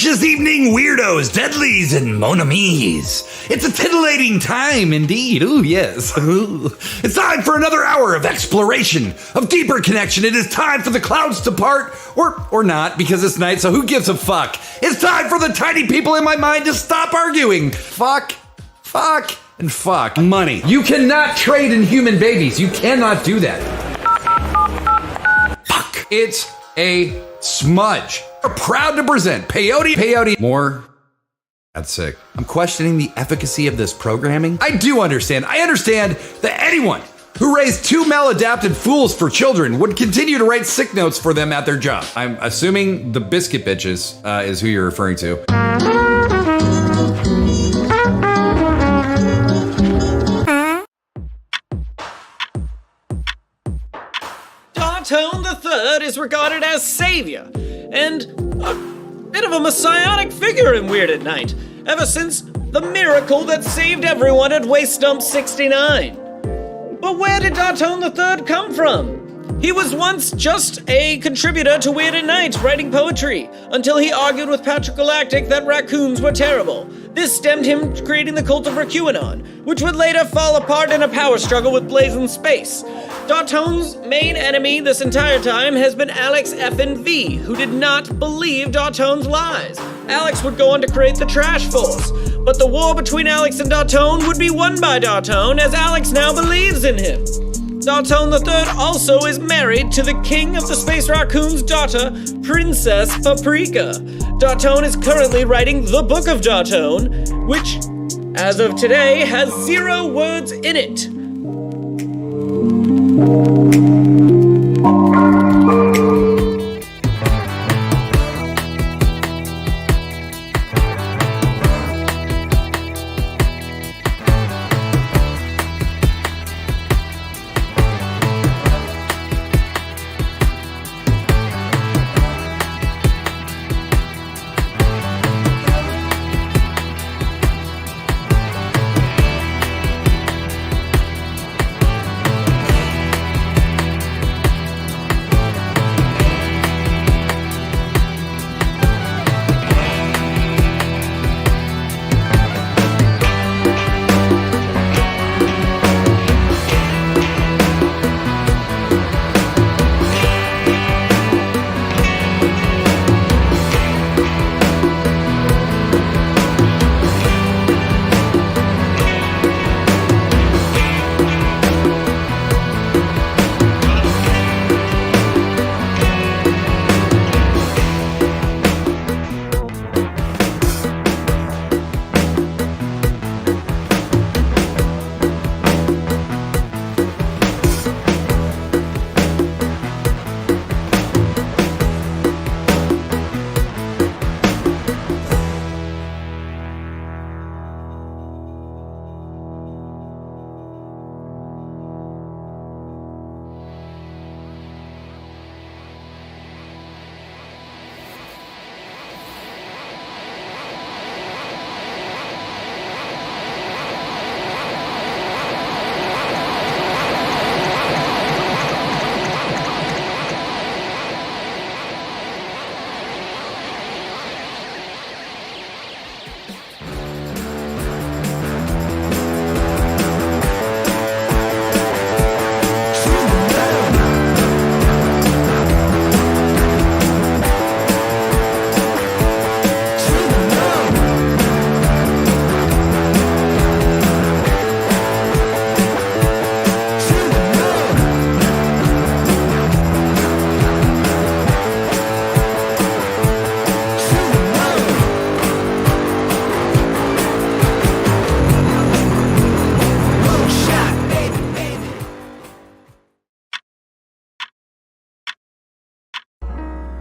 Atrocious evening, weirdos, deadlies, and mon amis. It's a titillating time indeed. Ooh, yes. It's time for another hour of exploration, of deeper connection. It is time for the clouds to part, or not, because it's night, so who gives a fuck? It's time for the tiny people in my mind to stop arguing. Fuck, and fuck. Money. You cannot trade in human babies. You cannot do that. Fuck. It's a smudge. We're proud to present peyote. More. That's sick. I'm questioning the efficacy of this programming. I understand that anyone who raised two maladapted fools for children would continue to write sick notes for them at their job. I'm assuming the biscuit bitches is who you're referring to. Dartone III is regarded as savior and a bit of a messianic figure in Weird at Night, ever since the miracle that saved everyone at Waste Dump 69. But where did Dartone III come from? He was once just a contributor to Weird at Night, writing poetry, until he argued with Patrick Galactic that raccoons were terrible. This stemmed him creating the cult of RaQAnon, which would later fall apart in a power struggle with Blazing Space. Dartone's main enemy this entire time has been Alex F&V, who did not believe Dartone's lies. Alex would go on to create the Trash Force, but the war between Alex and Dartone would be won by Dartone, as Alex now believes in him. Dartone III also is married to the king of the Space Raccoon's daughter, Princess Paprika. Dartone is currently writing the Book of Dartone, which, as of today, has 0 words in it.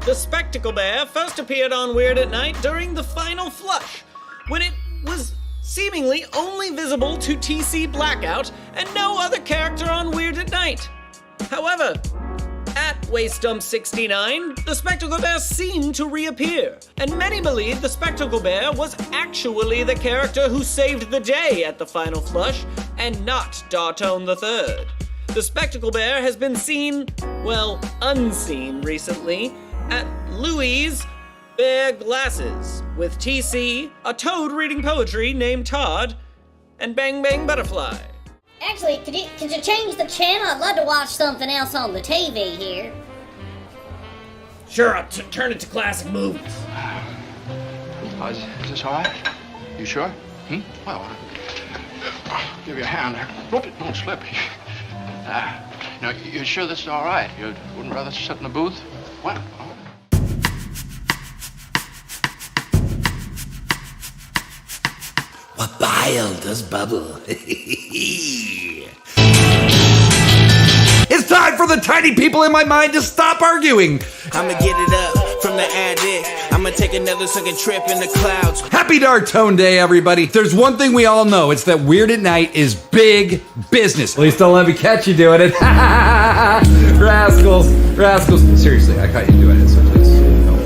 The Spectacle Bear first appeared on Weird at Night during the final flush, when it was seemingly only visible to TC Blackout and no other character on Weird at Night. However, at Waste Dump 69, the Spectacle Bear seemed to reappear, and many believe the Spectacle Bear was actually the character who saved the day at the final flush, and not Dartone III. The Spectacle Bear has been seen, well, unseen recently, at Louis' Bear glasses with TC, a toad reading poetry named Todd, and Bang Bang Butterfly. Actually, could you change the channel? I'd love to watch something else on the TV here. Sure, I'll turn it to classic movies. Is this all right? You sure? Well, I'll give you a hand. Whoop it, don't slip. Now, you're sure this is all right? You wouldn't rather sit in the booth? Well, What bile does bubble? It's time for the tiny people in my mind to stop arguing. I'ma get it up from the attic. I'ma take another sunken trip in the clouds. Happy Dartone Day, everybody. There's one thing we all know. It's that Weird at Night is big business. At least don't let me catch you doing it. Rascals. Seriously, I caught you doing it, so please. No.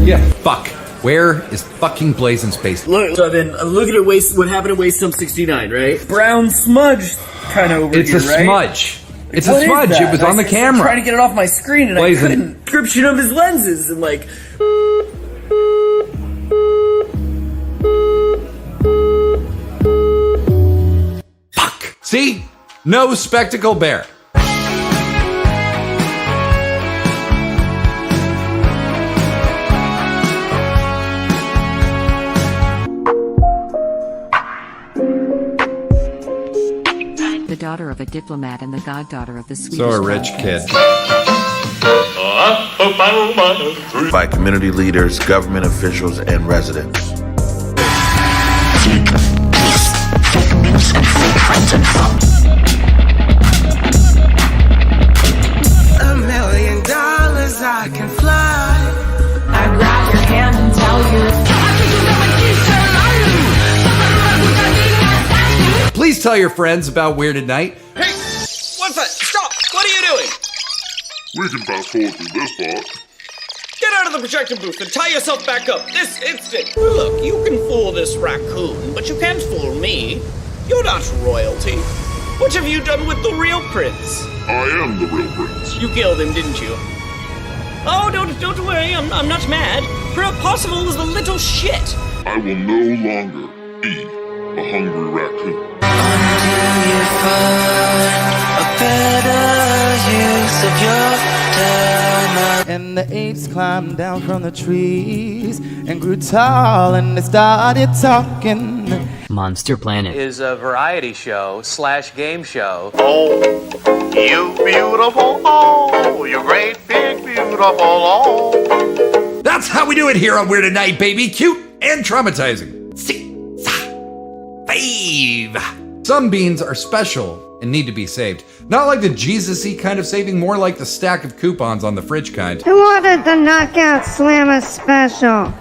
Yeah, fuck. Where is fucking Blazing Space? Look, so then look at what happened at Waste Dump 69, right? Brown smudge kind of over It's here, a smudge. It's a What is smudge. that? It was on the I'm camera. trying to get it off my screen and Blazing. I couldn't. Description of his lenses and like. Fuck. See? No spectacle bear. The daughter of a diplomat and the goddaughter of the Swedish. So a rich kid. By community leaders, government officials, and residents. $1 million I can fly. I grab your hand and tell you. Please tell your friends about Weird at Night. Hey! What's that? Stop! What are you doing? We can fast forward through this part. Get out of the projection booth and tie yourself back up this instant. Look, you can fool this raccoon, but you can't fool me. You're not royalty. What have you done with the real prince? I am the real prince. You killed him, didn't you? Oh, don't worry, I'm not mad. Perhaps Possible was a little shit. I will no longer be a hungry raccoon. Until you find a better use of your time. And the apes climbed down from the trees and grew tall and they started talking. Monster Planet is a variety show / game show. Oh, you beautiful, oh, you great big beautiful, oh. That's how we do it here on Weird at Night, baby. Cute and traumatizing. Fave. Some beans are special and need to be saved. Not like the Jesus-y kind of saving, more like the stack of coupons on the fridge kind. Who ordered the Knockout Slammer special?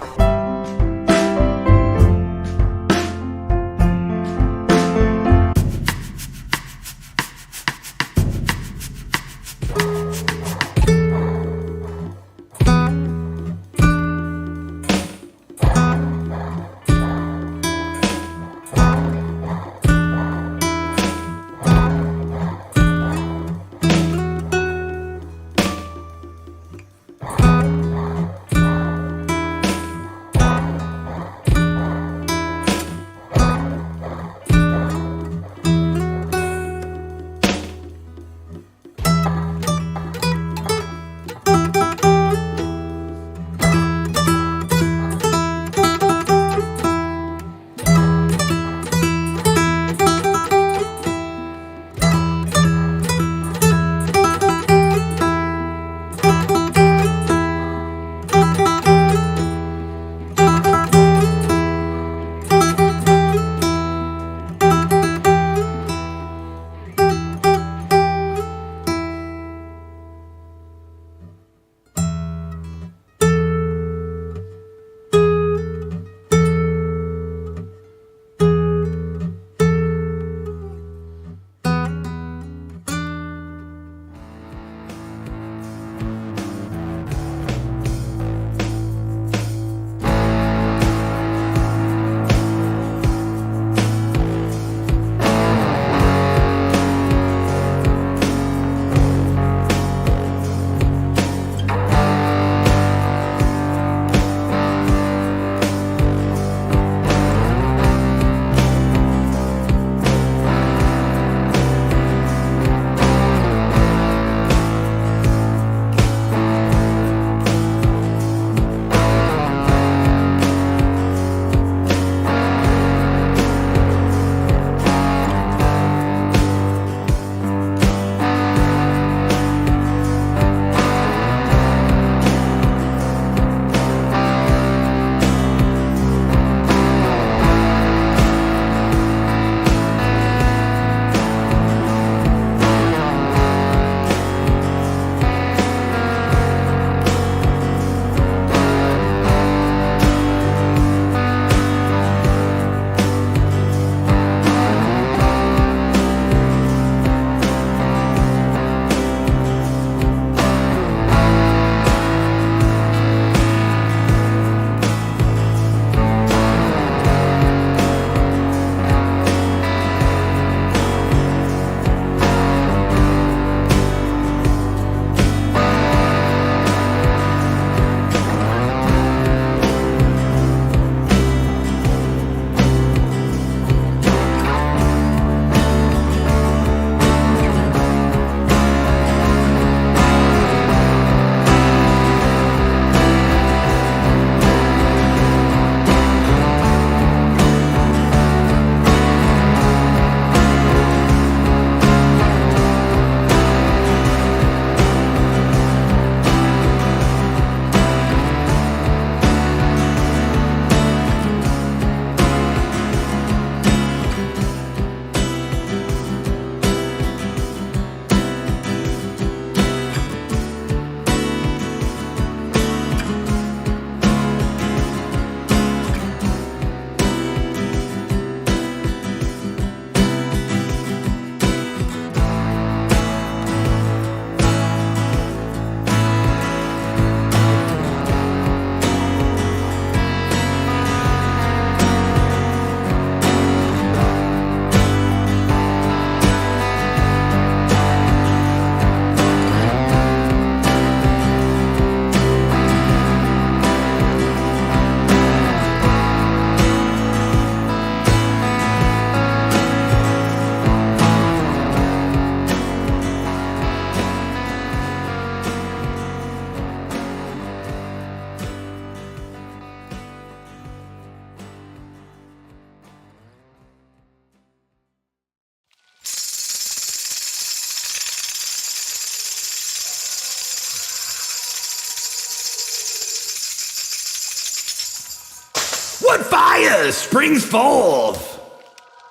What fire springs forth?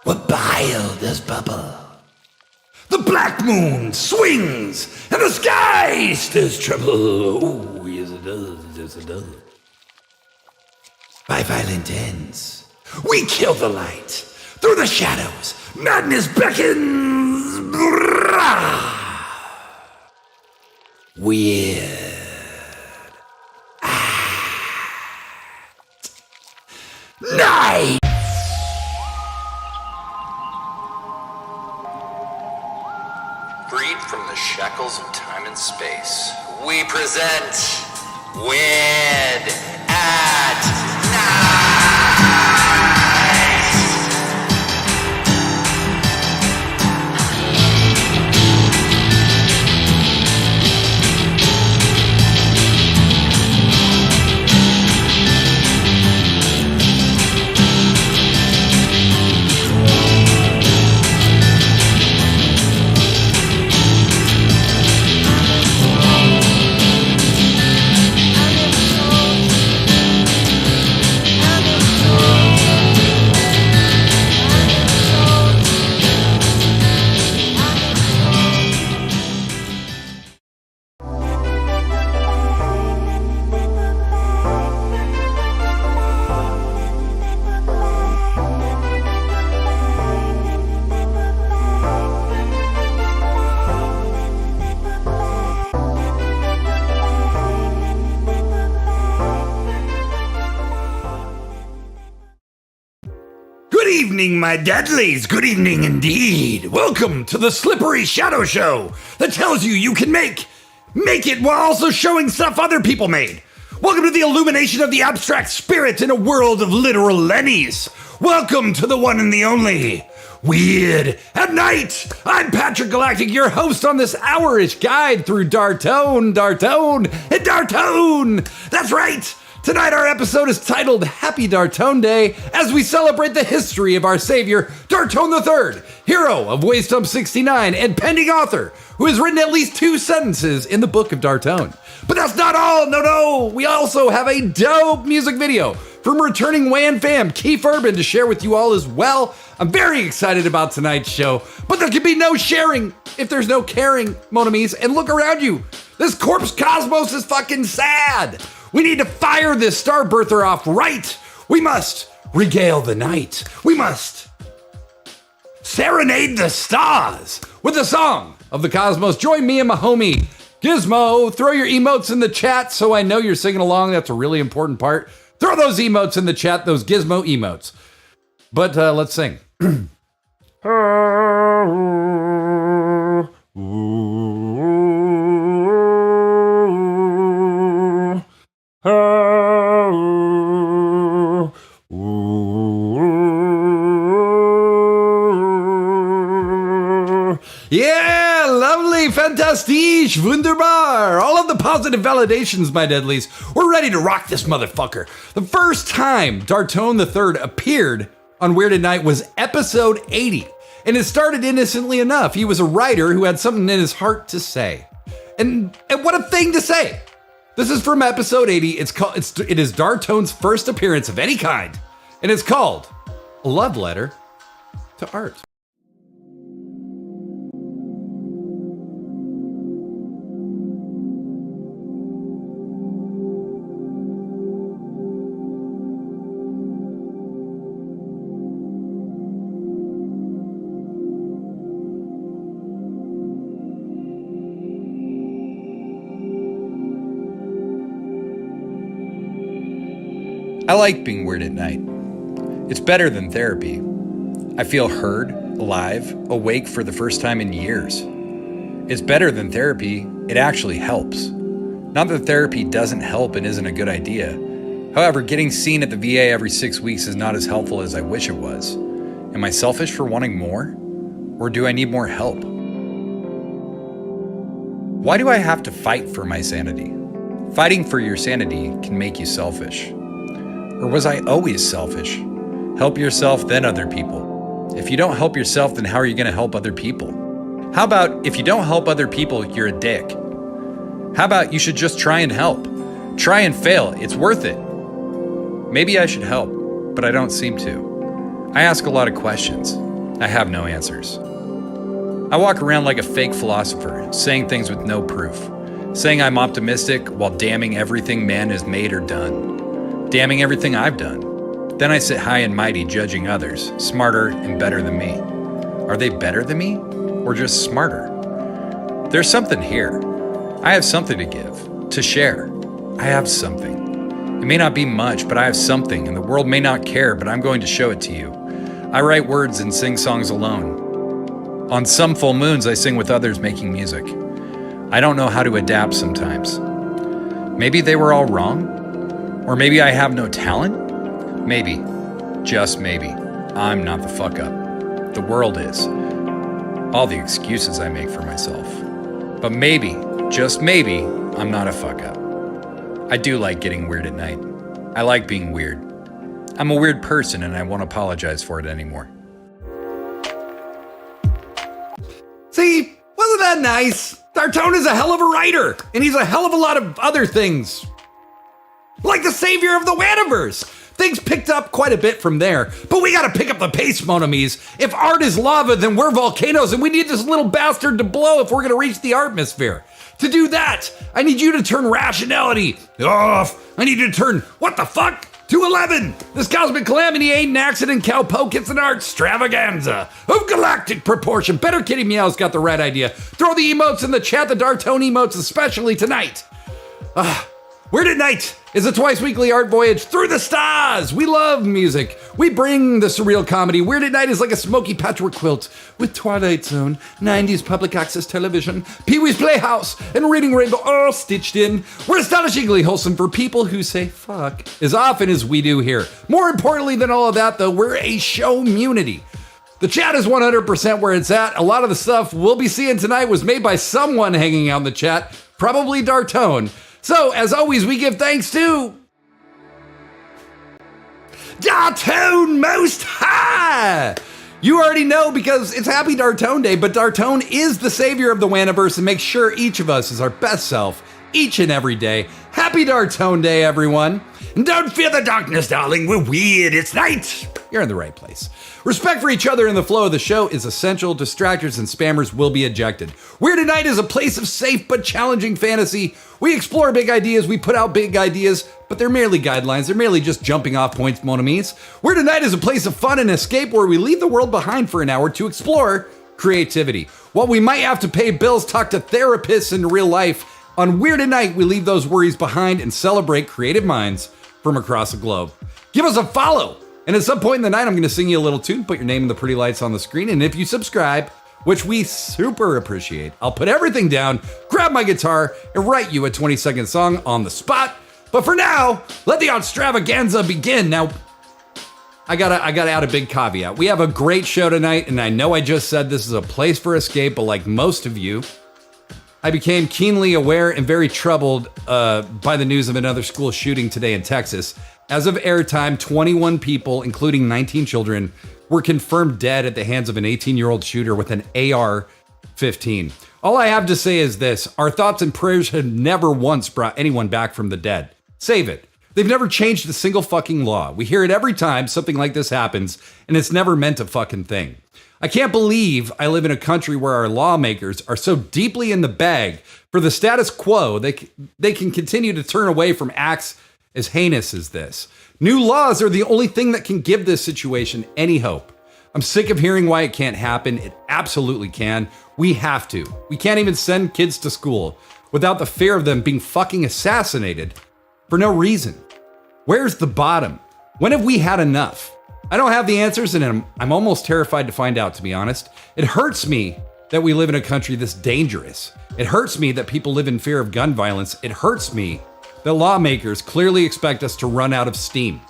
What bile does bubble? The black moon swings, and the sky stirs trouble. Oh, yes it does, yes it does. By violent ends, we kill the light. Through the shadows, madness beckons. Weird. Night! Freed from the shackles of time and space, we present Weird at Night! Good evening, my deadlies. Good evening indeed. Welcome to the Slippery Shadow Show that tells you you can make it while also showing stuff other people made. Welcome to the illumination of the abstract spirit in a world of literal Lennies. Welcome to the one and the only Weird at Night. I'm Patrick Galactic, your host on this hour-ish guide through Dartone. That's right. Tonight our episode is titled Happy Dartone Day as we celebrate the history of our savior, Dartone III, hero of Waystump 69 and pending author, who has written at least 2 sentences in the Book of Dartone. But that's not all, no, we also have a dope music video from returning WAN fam Keith Urban to share with you all as well. I'm very excited about tonight's show, but there can be no sharing if there's no caring, mon amis, and look around you. This corpse cosmos is fucking sad. We need to fire this star birther off right. We must regale the night. We must serenade the stars with a song of the cosmos. Join me and my homie Gizmo. Throw your emotes in the chat so I know you're singing along. That's a really important part. Throw those emotes in the chat, those Gizmo emotes. But let's sing. Yeah, lovely, fantastique, wunderbar. All of the positive validations, my deadlies. We're ready to rock this motherfucker. The first time Dartone III appeared on Weird at Night was episode 80. And it started innocently enough. He was a writer who had something in his heart to say. And what a thing to say. This is from episode 80. It is Dartone's first appearance of any kind. And it's called A Love Letter to Art. I like being weird at night. It's better than therapy. I feel heard, alive, awake for the first time in years. It's better than therapy. It actually helps. Not that therapy doesn't help and isn't a good idea. However, getting seen at the VA every 6 weeks is not as helpful as I wish it was. Am I selfish for wanting more? Or do I need more help? Why do I have to fight for my sanity? Fighting for your sanity can make you selfish. Or was I always selfish? Help yourself, then other people. If you don't help yourself, then how are you going to help other people? How about if you don't help other people, you're a dick? How about you should just try and help? Try and fail. It's worth it. Maybe I should help. but I don't seem to. I ask a lot of questions. I have no answers. I walk around like a fake philosopher, saying things with no proof. Saying I'm optimistic while damning everything man has made or done. Damning everything I've done. Then I sit high and mighty judging others, smarter and better than me. Are they better than me? Or just smarter? There's something here. I have something to give, to share. I have something. It may not be much, but I have something, and the world may not care, but I'm going to show it to you. I write words and sing songs alone. On some full moons, I sing with others making music. I don't know how to adapt sometimes. Maybe they were all wrong? Or maybe I have no talent? Maybe, just maybe, I'm not the fuck up. The world is. All the excuses I make for myself. But maybe, just maybe, I'm not a fuck up. I do like getting weird at night. I like being weird. I'm a weird person and I won't apologize for it anymore. See, wasn't that nice? Dartone is a hell of a writer, and he's a hell of a lot of other things. Like the savior of the Waniverse. Things picked up quite a bit from there, but we gotta pick up the pace, Monomies. If art is lava, then we're volcanoes, and we need this little bastard to blow if we're gonna reach the atmosphere. To do that, I need you to turn rationality off. I need you to turn, what the fuck, to 11. This cosmic calamity ain't an accident, cowpoke, it's an art extravaganza of galactic proportion. Better Kitty Meow's got the right idea. Throw the emotes in the chat, the Dartone emotes, especially tonight. Weird at Night is a twice weekly art voyage through the stars. We love music. We bring the surreal comedy. Weird at Night is like a smoky patchwork quilt with Twilight Zone, 90s public access television, Pee-wee's Playhouse, and Reading Rainbow all stitched in. We're astonishingly wholesome for people who say fuck as often as we do here. More importantly than all of that, though, we're a show-munity. The chat is 100% where it's at. A lot of the stuff we'll be seeing tonight was made by someone hanging out in the chat, probably Dartone. So, as always, we give thanks to Dartone Most High! You already know because it's Happy Dartone Day, but Dartone is the savior of the Waniverse and makes sure each of us is our best self each and every day. Happy Dartone Day, everyone. And don't fear the darkness, darling. We're weird. It's night. You're in the right place. Respect for each other in the flow of the show is essential. Distractors and spammers will be ejected. Weird at Night is a place of safe but challenging fantasy. We explore big ideas, we put out big ideas, but they're merely guidelines. They're merely just jumping off points, mon amis. Weird at Night is a place of fun and escape where we leave the world behind for an hour to explore creativity. While we might have to pay bills, talk to therapists in real life, on Weird at Night, we leave those worries behind and celebrate creative minds from across the globe. Give us a follow. And at some point in the night, I'm going to sing you a little tune, put your name in the pretty lights on the screen. And if you subscribe, which we super appreciate, I'll put everything down, grab my guitar, and write you a 20-second song on the spot. But for now, let the extravaganza begin. Now, I gotta add a big caveat. We have a great show tonight, and I know I just said this is a place for escape, but like most of you, I became keenly aware and very troubled by the news of another school shooting today in Texas. As of airtime, 21 people, including 19 children, were confirmed dead at the hands of an 18-year-old shooter with an AR-15. All I have to say is this: our thoughts and prayers have never once brought anyone back from the dead. Save it. They've never changed a single fucking law. We hear it every time something like this happens, and it's never meant a fucking thing. I can't believe I live in a country where our lawmakers are so deeply in the bag for the status quo they can continue to turn away from acts as heinous as this. New laws are the only thing that can give this situation any hope. I'm sick of hearing why it can't happen. It absolutely can. We have to. We can't even send kids to school without the fear of them being fucking assassinated for no reason. Where's the bottom? When have we had enough? I don't have the answers, and I'm almost terrified to find out, to be honest. It hurts me that we live in a country this dangerous. It hurts me that people live in fear of gun violence. It hurts me that lawmakers clearly expect us to run out of steam.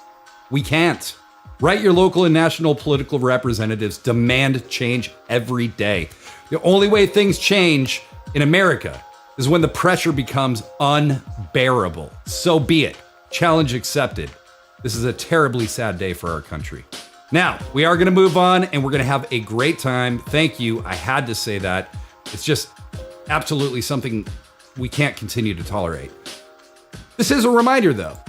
We can't. Write your local and national political representatives. Demand change every day. The only way things change in America is when the pressure becomes unbearable. So be it. Challenge accepted. This is a terribly sad day for our country. Now, we are going to move on, and we're going to have a great time. Thank you. I had to say that. It's just absolutely something we can't continue to tolerate. This is a reminder, though.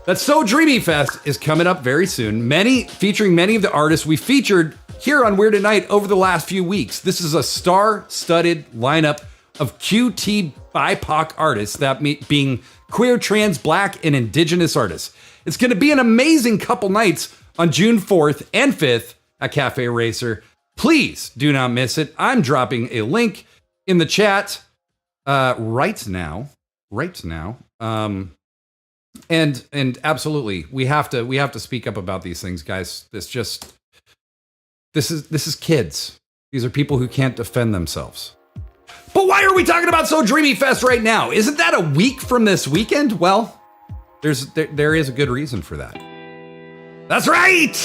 that So Dreamy Fest is coming up very soon. Featuring many of the artists we featured here on Weird at Night over the last few weeks. This is a star-studded lineup of QT BIPOC artists, that being queer, trans, black, and indigenous artists. It's going to be an amazing couple nights on June 4th and 5th at Cafe Racer. Please do not miss it. I'm dropping a link in the chat right now. And absolutely, we have to speak up about these things, guys. This is kids. These are people who can't defend themselves. But why are we talking about So Dreamy Fest right now? Isn't that a week from this weekend? Well, there is a good reason for that. That's right!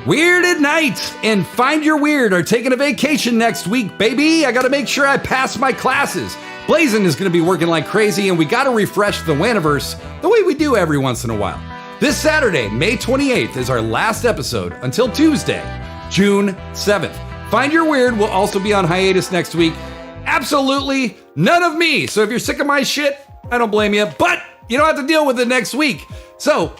Weird at Night and Find Your Weird are taking a vacation next week, baby. I gotta make sure I pass my classes. Blazin is gonna be working like crazy, and we gotta refresh the Waniverse the way we do every once in a while. This Saturday, May 28th, is our last episode until Tuesday, June 7th. Find Your Weird will also be on hiatus next week. Absolutely none of me. So if you're sick of my shit, I don't blame you, but you don't have to deal with it next week. So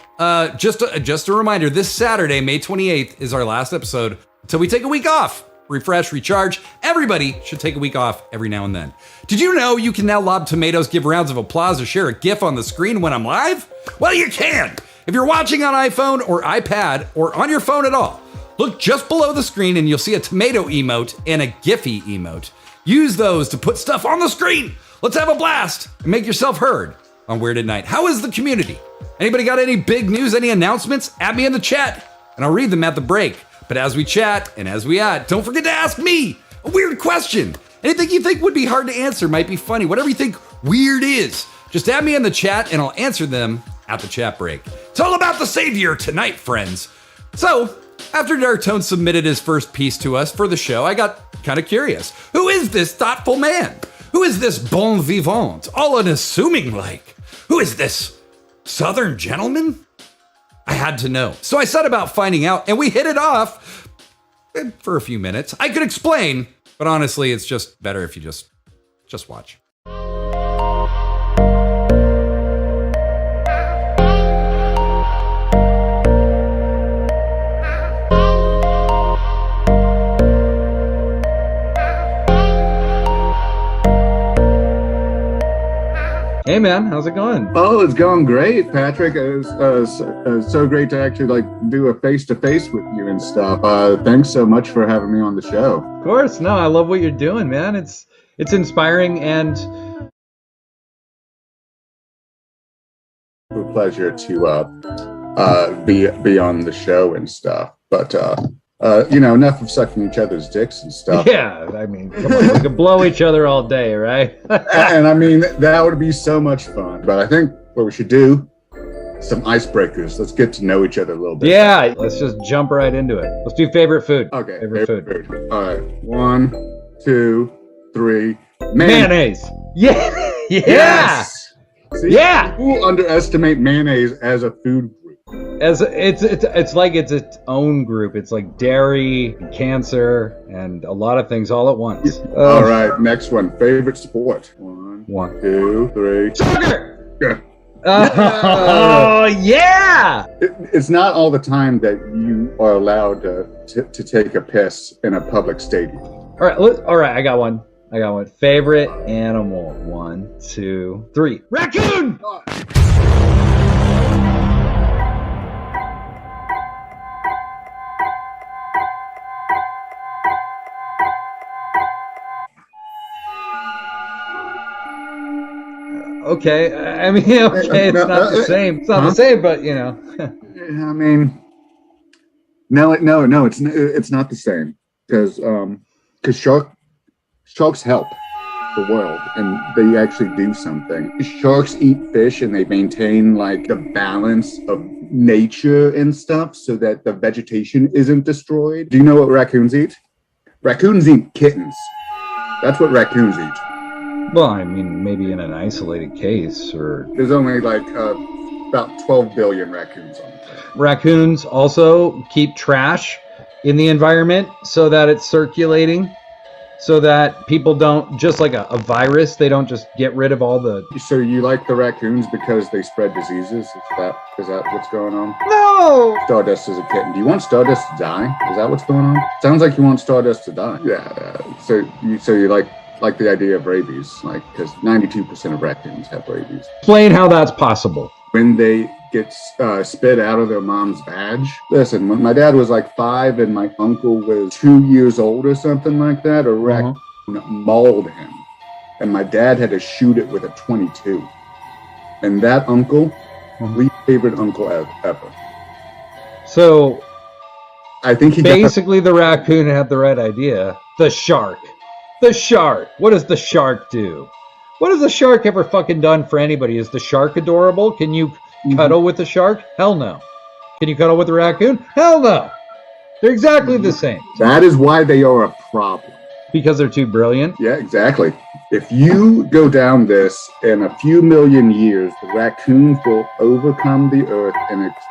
just a reminder, this Saturday, May 28th, is our last episode until we take a week off. Refresh, recharge. Everybody should take a week off every now and then. Did you know you can now lob tomatoes, give rounds of applause, or share a GIF on the screen when I'm live? Well, you can. If you're watching on iPhone or iPad or on your phone at all, look just below the screen and you'll see a tomato emote and a Giphy emote. Use those to put stuff on the screen. Let's have a blast and make yourself heard on Weird at Night. How is the community? Anybody got any big news, any announcements? Add me in the chat and I'll read them at the break. But as we chat and as we add, don't forget to ask me a weird question. Anything you think would be hard to answer, might be funny, whatever you think weird is. Just add me in the chat and I'll answer them at the chat break. It's all about the savior tonight, friends. So, after Dartone submitted his first piece to us for the show, I got kind of curious. Who is this thoughtful man? Who is this bon vivant, all unassuming like? Who is this southern gentleman? I had to know. So I set about finding out, and we hit it off for a few minutes. I could explain, but honestly, it's just better if you just watch. Hey man, how's it going? Oh, it's going great, Patrick. It was so great to actually do a face-to-face with you and stuff. Thanks so much for having me on the show. Of course, no, I love what you're doing, man. It's inspiring and a pleasure to be on the show and stuff. But enough of sucking each other's dicks and stuff. Yeah, I mean, come on, we could blow each other all day, right? And I mean, that would be so much fun. But I think what we should do, some icebreakers. Let's get to know each other a little bit. Yeah, let's just jump right into it. Let's do favorite food. Okay, favorite food. All right, 1, 2, 3. Mayonnaise. Yeah. Yes. See, yeah. People underestimate mayonnaise as a food group. As it's like it's its own group. It's like dairy, and cancer, and a lot of things all at once. All right, next one. Favorite sport. 1, 2, 3. Soccer. Yeah. Oh yeah! It's not all the time that you are allowed to take a piss in a public stadium. All right. I got one. Favorite animal. 1, 2, 3. Raccoon. Okay, I mean, okay, it's not the same. It's not the same, but you know. I mean, no, it's not the same because sharks help the world and they actually do something. Sharks eat fish and they maintain like the balance of nature and stuff so that the vegetation isn't destroyed. Do you know what raccoons eat? Raccoons eat kittens. That's what raccoons eat. Well, I mean, maybe in an isolated case, or there's only like about 12 billion raccoons on the planet. Raccoons also keep trash in the environment so that it's circulating so that people don't, just like a virus, they don't just get rid of all the... So you like the raccoons because they spread diseases? Is that what's going on? No! Stardust is a kitten. Do you want Stardust to die? Is that what's going on? Sounds like you want Stardust to die. Yeah. So you like the idea of rabies, like, because 92% of raccoons have rabies. Explain how that's possible. When they get spit out of their mom's vag. Listen, when my dad was like 5 and my uncle was 2 years old or something like that, a raccoon mauled him. And my dad had to shoot it with a .22. And that uncle, least favorite uncle ever. So, I think he basically the raccoon had the right idea. The shark. What does the shark do? What has the shark ever fucking done for anybody? Is the shark adorable? Can you cuddle with the shark? Hell no. Can you cuddle with the raccoon? Hell no. They're exactly the same. That is why they are a problem. Because they're too brilliant? Yeah, exactly. If you go down this in a few million years, the raccoons will overcome the earth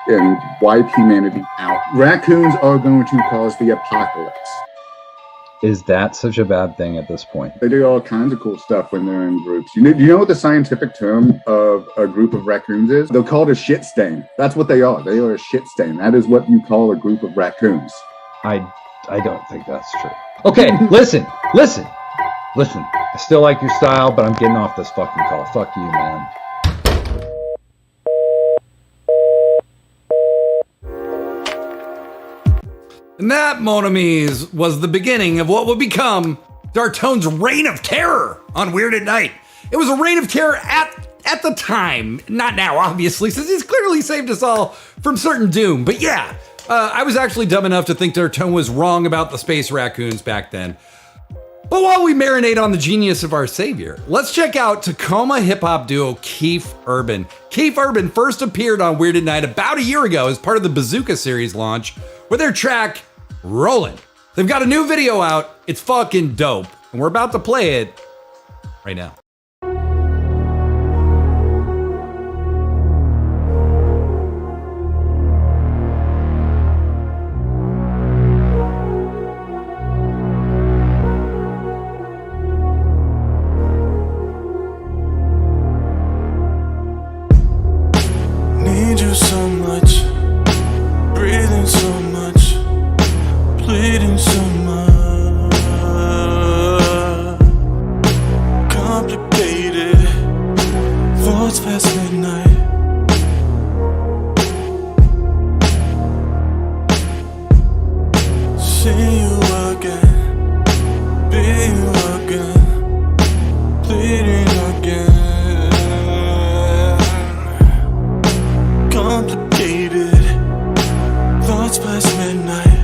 and wipe humanity out. Raccoons are going to cause the apocalypse. Is that such a bad thing at this point? They do all kinds of cool stuff when they're in groups. Do you know what the scientific term of a group of raccoons is? They're called a shit stain. That's what they are. They are a shit stain. That is what you call a group of raccoons. I don't think that's true. Okay, listen. I still like your style, but I'm getting off this fucking call. Fuck you, man. And that, mon amis, was the beginning of what would become Dartone's reign of terror on Weird at Night. It was a reign of terror at the time, not now, obviously, since he's clearly saved us all from certain doom. But yeah, I was actually dumb enough to think Dartone was wrong about the space raccoons back then. But while we marinate on the genius of our savior, let's check out Tacoma hip-hop duo Keith Urban. Keith Urban first appeared on Weird at Night about a year ago as part of the Bazooka series launch with their track, Rollin'. They've got a new video out. It's fucking dope. And we're about to play it right now. Need you so much, breathing so much, bleeding so much, complicated thoughts past midnight. See you again, be you again, bleeding again. Complicated thoughts past midnight.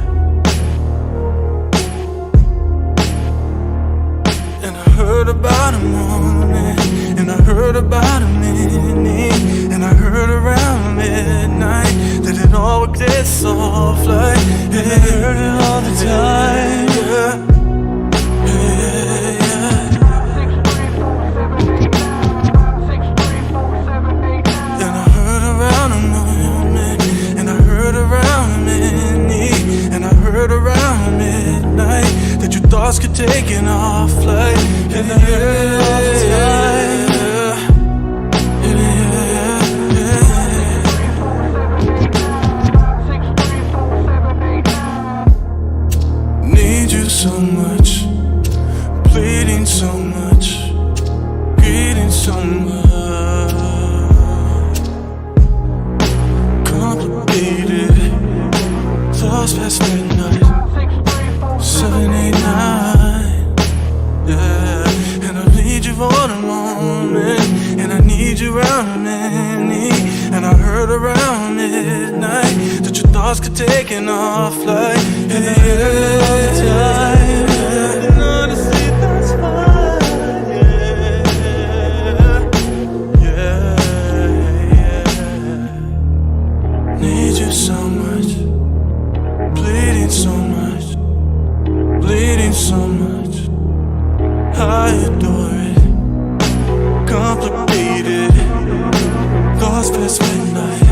And I heard about a morning, and I heard about a minute, and I heard around midnight that it all worked its soft like, and I heard it all the time. Yeah. Around midnight that your thoughts could taking off like, and I heard it all the time. Need you so much, bleeding so much, greeting so much, complicated thoughts past midnight. 7, 8, 9, yeah. And I need you for the moment, and I need you around many. And I heard around midnight that your thoughts could taking off like, and I heard it all the time, yeah. And honestly, that's fine, yeah. Need you so much, bleeding so much, bleeding so much, I adore it, complicated, thoughts past midnight.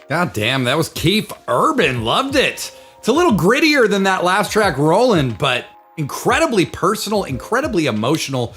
God damn, that was Keith Urban. Loved it. It's a little grittier than that last track, Roland, but incredibly personal, incredibly emotional.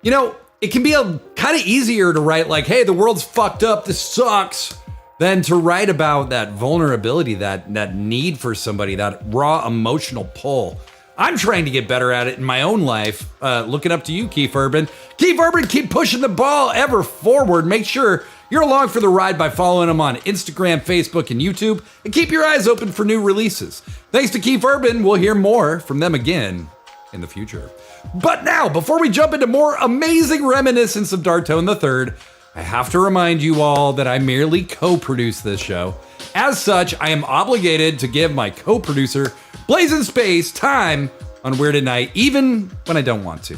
You know, it can be a kind of easier to write like, hey, the world's fucked up, this sucks, than to write about that vulnerability, that need for somebody, that raw emotional pull. I'm trying to get better at it in my own life. Looking up to you, Keith Urban. Keith Urban, keep pushing the ball ever forward. Make sure you're along for the ride by following him on Instagram, Facebook, and YouTube, and keep your eyes open for new releases. Thanks to Keith Urban, we'll hear more from them again in the future. But now, before we jump into more amazing reminiscence of Dartone III, I have to remind you all that I merely co-produce this show. As such, I am obligated to give my co-producer, Blazing Space, time on Weird at Night, even when I don't want to.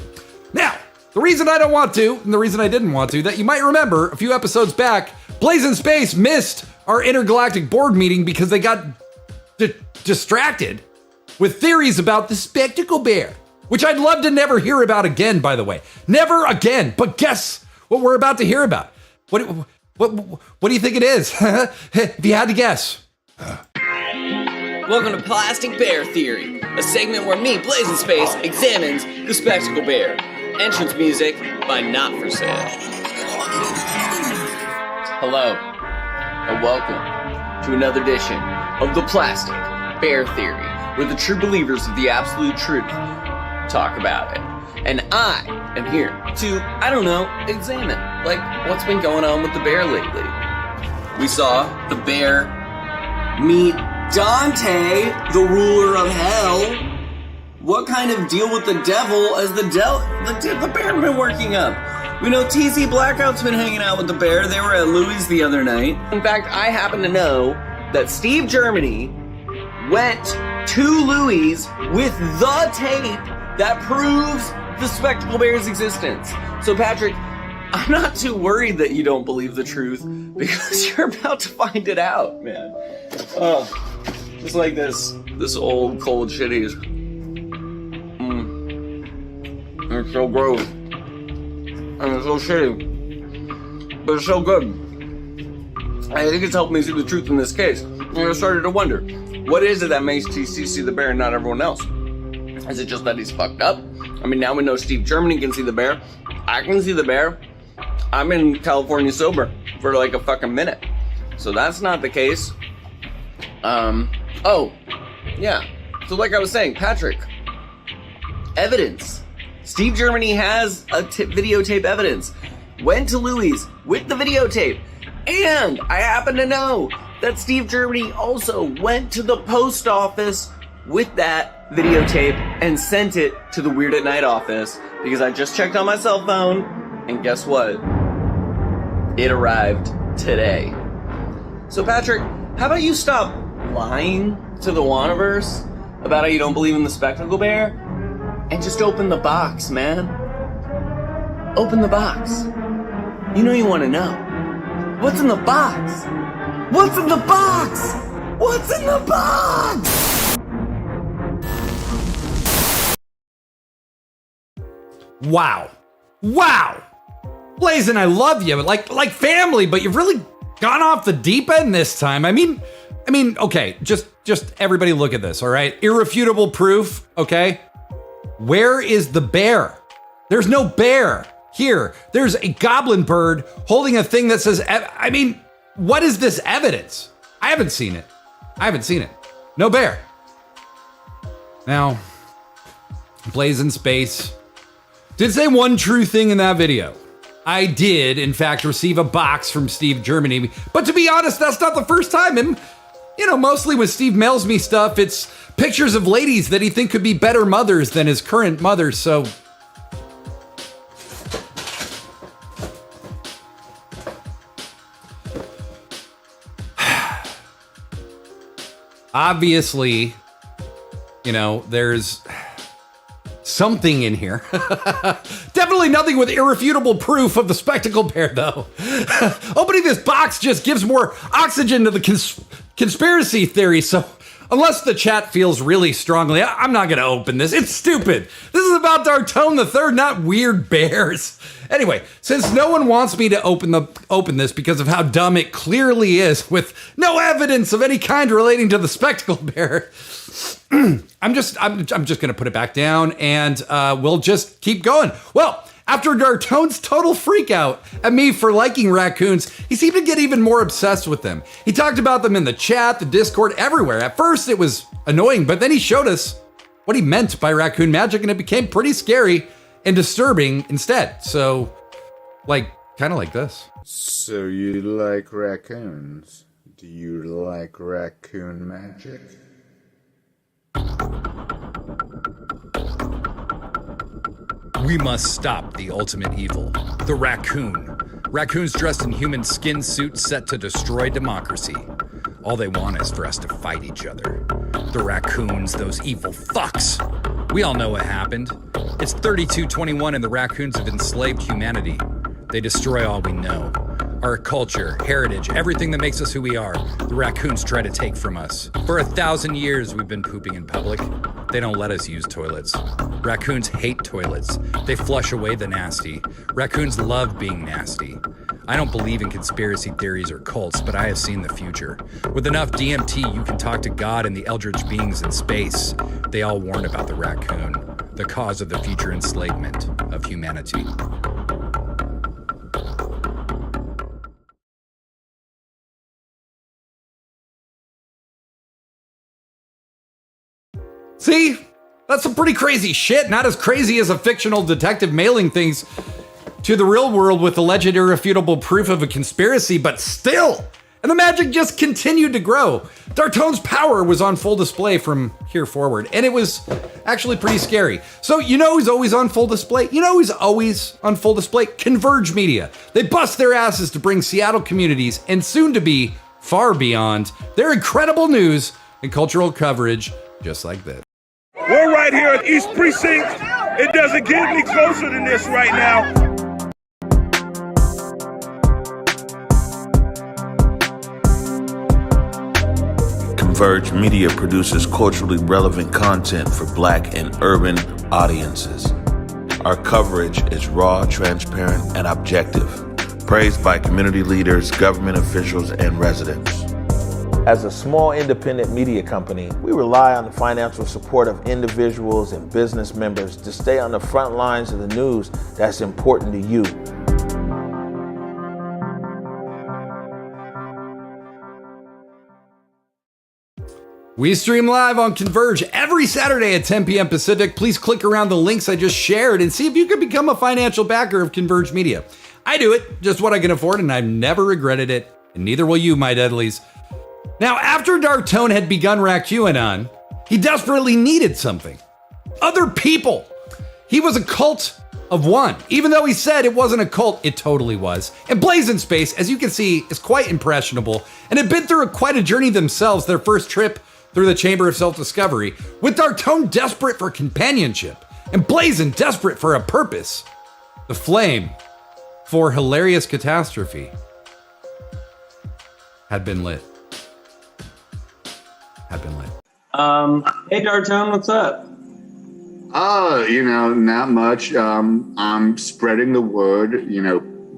Now, the reason I don't want to, and the reason I didn't want to, that you might remember a few episodes back, Blazing Space missed our intergalactic board meeting because they got distracted with theories about the spectacle bear, which I'd love to never hear about again, by the way. Never again. But guess what we're about to hear about? What do you think it is? If you had to guess. Welcome to Plastic Bear Theory, a segment where me, Blazing Space, examines the spectacle bear. Entrance music by Not For Sale. Hello, and welcome to another edition of the Plastic Bear Theory, where the true believers of the absolute truth talk about it. And I am here to, examine, what's been going on with the bear lately. We saw the bear meet Dante, the ruler of hell. What kind of deal with the devil has the bear been working up? We know TC Blackout's been hanging out with the bear. They were at Louis the other night. In fact, I happen to know that Steve Germany went to Louis with the tape that proves the spectacle bear's existence. So Patrick, I'm not too worried that you don't believe the truth, because you're about to find it out, man. Oh, it's like this old cold shitties. It's so gross. And it's so shitty. But it's so good. I think it's helped me see the truth in this case. And I started to wonder, what is it that makes TC see the bear and not everyone else? Is it just that he's fucked up? I mean, now we know Steve Germany can see the bear. I can see the bear. I'm in California sober for like a fucking minute. So that's not the case. Oh, yeah. So like I was saying, Patrick, evidence. Steve Germany has a videotape evidence. Went to Louis with the videotape. And I happen to know that Steve Germany also went to the post office with that videotape and sent it to the Weird at Night office, because I just checked on my cell phone, and guess what? It arrived today. So Patrick, how about you stop lying to the Wannaverse about how you don't believe in the spectacle bear, and just open the box, man. Open the box. You know you want to know. What's in the box? What's in the box? What's in the box? Wow. Blazin', I love you, like family, but you've really gone off the deep end this time. I mean, okay, just everybody look at this, all right? Irrefutable proof, okay? Where is the bear? There's no bear here. There's a goblin bird holding a thing that says, what is this evidence? I haven't seen it. No bear. Now, Blazing Space did say one true thing in that video. I did, in fact, receive a box from Steve Germany, but to be honest, that's not the first time. Mostly when Steve mails me stuff, it's pictures of ladies that he think could be better mothers than his current mother, so... Obviously, there's something in here. Definitely nothing with irrefutable proof of the spectacle bear, though. Opening this box just gives more oxygen to the conspiracy theory, so Unless the chat feels really strongly, I'm not going to open this. It's stupid. This is about Dartone III, not weird bears. Anyway, since no one wants me to open this because of how dumb it clearly is, with no evidence of any kind relating to the spectacle bear, I'm just going to put it back down, and we'll just keep going. Well, after Dartone's total freak out at me for liking raccoons, he seemed to get even more obsessed with them. He talked about them in the chat, the Discord, everywhere. At first, it was annoying, but then he showed us what he meant by raccoon magic, and it became pretty scary and disturbing instead. So, kind of like this. So you like raccoons? Do you like raccoon magic? We must stop the ultimate evil, the raccoon. Raccoons dressed in human skin suits set to destroy democracy. All they want is for us to fight each other. The raccoons, those evil fucks. We all know what happened. It's 3221 and the raccoons have enslaved humanity. They destroy all we know. Our culture, heritage, everything that makes us who we are, the raccoons try to take from us. For 1,000 years we've been pooping in public. They don't let us use toilets. Raccoons hate toilets. They flush away the nasty. Raccoons love being nasty. I don't believe in conspiracy theories or cults, but I have seen the future. With enough DMT, you can talk to God and the eldritch beings in space. They all warn about the raccoon, the cause of the future enslavement of humanity. See? That's some pretty crazy shit. Not as crazy as a fictional detective mailing things to the real world with alleged irrefutable proof of a conspiracy, but still. And the magic just continued to grow. Dartone's power was on full display from here forward, and it was actually pretty scary. So you know who's always on full display? You know who's always on full display? Converge Media. They bust their asses to bring Seattle communities, and soon to be far beyond, their incredible news and cultural coverage just like this. We're right here at East Precinct. It doesn't get any closer than this right now. Converge Media produces culturally relevant content for Black and urban audiences. Our coverage is raw, transparent, and objective, praised by community leaders, government officials, and residents. As a small independent media company, we rely on the financial support of individuals and business members to stay on the front lines of the news that's important to you. We stream live on Converge every Saturday at 10 p.m. Pacific. Please click around the links I just shared and see if you can become a financial backer of Converge Media. I do it, just what I can afford, and I've never regretted it, and neither will you, my deadlies. Now, after Dartone had begun RaQAnon, he desperately needed something. Other people. He was a cult of one. Even though he said it wasn't a cult, it totally was. And Blazing Space, as you can see, is quite impressionable and had been through quite a journey themselves, their first trip through the Chamber of Self-Discovery, with Dartone desperate for companionship and Blazing desperate for a purpose. The flame for hilarious catastrophe had been lit. Hey Dartone, what's up? Not much. I'm spreading the word.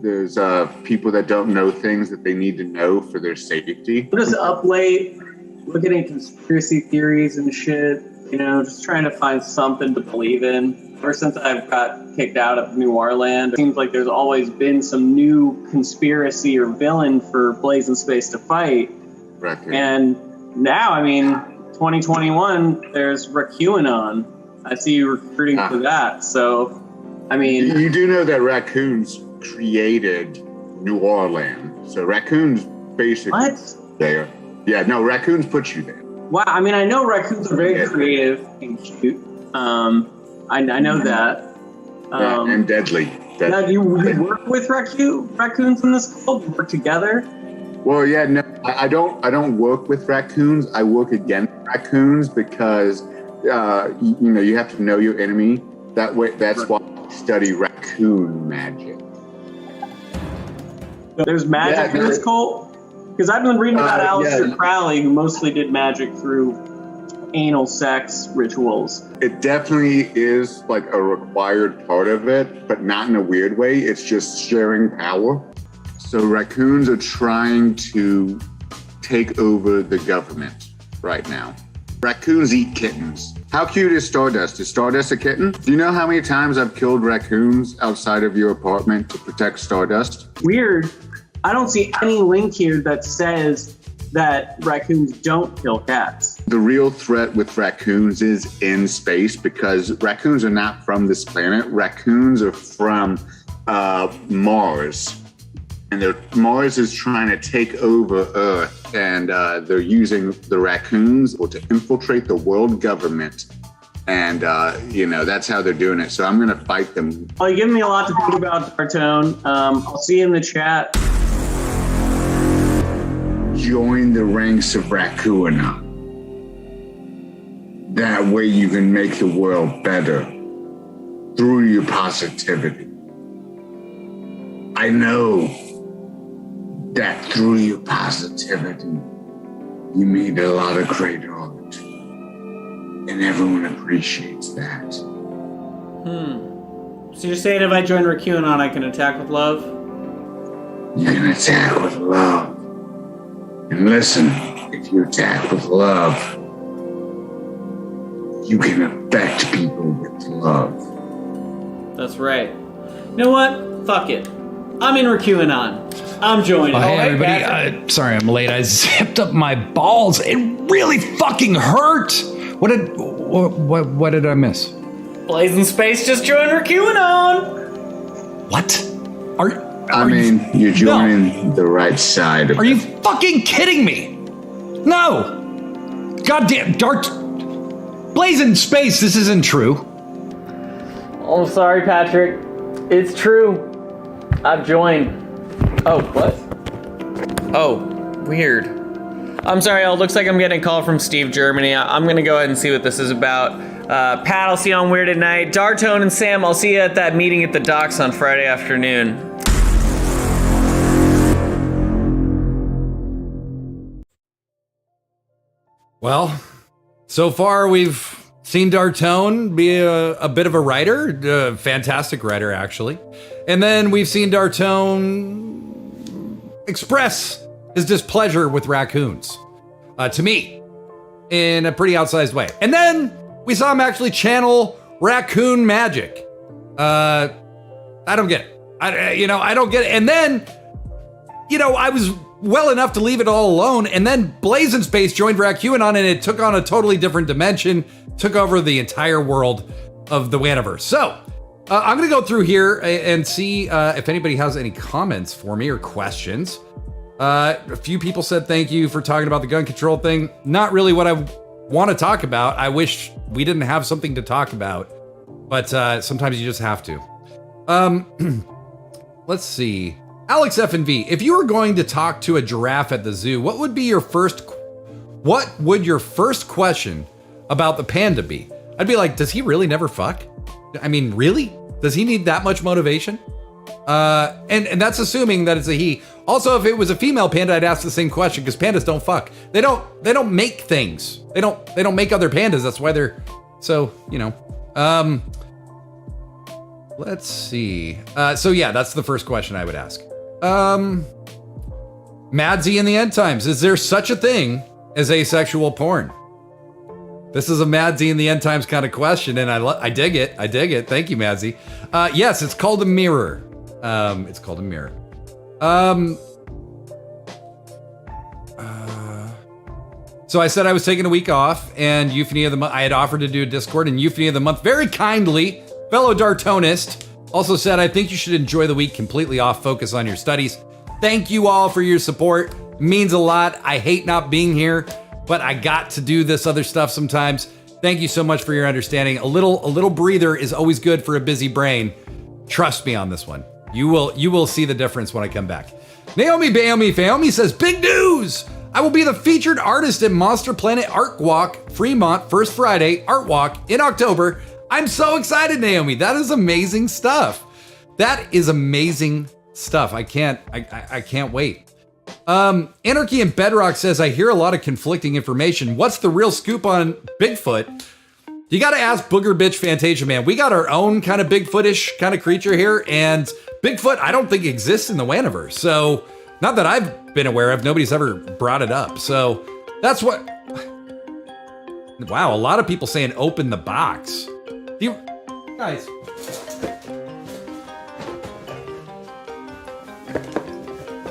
There's people that don't know things that they need to know for their safety. I'm just up late, looking at conspiracy theories and shit, just trying to find something to believe in. Ever since I've got kicked out of New Orleans, it seems like there's always been some new conspiracy or villain for Blazing Space to fight. Right. And now, 2021, there's RaQAnon. I see you recruiting for that. So, You do know that raccoons created New Orleans. So raccoons basically... What? There. Yeah, no, raccoons put you there. Wow, I know raccoons are very creative and cute. I know that. And deadly. Now, do you work with raccoons in this club? You work together? Well, yeah, no, I don't work with raccoons. I work against raccoons because you have to know your enemy. That's why I study raccoon magic. There's magic in this cult? Because I've been reading about Aleister Crowley, who mostly did magic through anal sex rituals. It definitely is like a required part of it, but not in a weird way. It's just sharing power. So raccoons are trying to take over the government right now. Raccoons eat kittens. How cute is Stardust? Is Stardust a kitten? Do you know how many times I've killed raccoons outside of your apartment to protect Stardust? Weird. I don't see any link here that says that raccoons don't kill cats. The real threat with raccoons is in space because raccoons are not from this planet. Raccoons are from Mars. And Mars is trying to take over Earth, and they're using the raccoons to infiltrate the world government. And, that's how they're doing it. So I'm going to fight them. Well, you're giving me a lot to think about, Dartone. I'll see you in the chat. Join the ranks of Raccoona. That way you can make the world better through your positivity. I know that through your positivity, you made a lot of great art. And everyone appreciates that. So you're saying if I join RaccoonOn, I can attack with love? You can attack with love. And listen, if you attack with love, you can affect people with love. That's right. You know what? Fuck it. I'm in RaccoonOn. I'm joining. Hey everybody, sorry I'm late. I zipped up my balls. It really fucking hurt. What did I miss? Blazing Space just joined RaccoonOn. What? You're joining the right side of it. Are you fucking kidding me? No. Goddamn Blazing Space, this isn't true. Oh, I'm sorry, Patrick. It's true. I've joined. Oh, what? Oh, weird. I'm sorry, it looks like I'm getting a call from Steve Germany. I'm gonna go ahead and see what this is about. Pat, I'll see you on Weird at Night. Dartone and Sam, I'll see you at that meeting at the docks on Friday afternoon. Well, so far we've seen Dartone be a bit of a writer, a fantastic writer actually. And then we've seen Dartone express his displeasure with raccoons, to me, in a pretty outsized way. And then we saw him actually channel raccoon magic. I don't get it. I don't get it. And then, I was well enough to leave it all alone. And then Blazing Space joined RaccoonOn and it took on a totally different dimension, took over the entire world of the Waniverse. So I'm going to go through here and see if anybody has any comments for me or questions. A few people said thank you for talking about the gun control thing. Not really what I want to talk about. I wish we didn't have something to talk about, but sometimes you just have to. Let's see. Alex F&V, if you were going to talk to a giraffe at the zoo, what would your first question about the panda be? I'd be like, does he really never fuck? I mean, really? Does he need that much motivation? And that's assuming that it's a he. Also, if it was a female panda, I'd ask the same question because pandas don't fuck. They don't make things. They don't make other pandas. That's why they're so, let's see. So yeah, that's the first question I would ask. Madsy in the End Times, is there such a thing as asexual porn? This is a Madsy in the End Times kind of question, and I dig it. I dig it. Thank you, Madsy. Yes, it's called a mirror. It's called a mirror. So I said I was taking a week off, and Euphony of the Month, I had offered to do a Discord, and Euphony of the Month very kindly, fellow Dartonist, also said, I think you should enjoy the week completely off, focus on your studies. Thank you all for your support. It means a lot. I hate not being here, but I got to do this other stuff sometimes. Thank you so much for your understanding. A little breather is always good for a busy brain. Trust me on this one. You will see the difference when I come back. Naomi says, big news! I will be the featured artist at Monster Planet Art Walk, Fremont, First Friday Art Walk in October. I'm so excited, Naomi. That is amazing stuff. That is amazing stuff. I can't wait. Anarchy and Bedrock says, I hear a lot of conflicting information. What's the real scoop on Bigfoot? You got to ask Booger Bitch Fantasia Man. We got our own kind of Bigfoot-ish kind of creature here, and Bigfoot, I don't think exists in the Waniverse. So, not that I've been aware of. Nobody's ever brought it up. So, that's what... Wow, a lot of people saying open the box. Do you... Guys...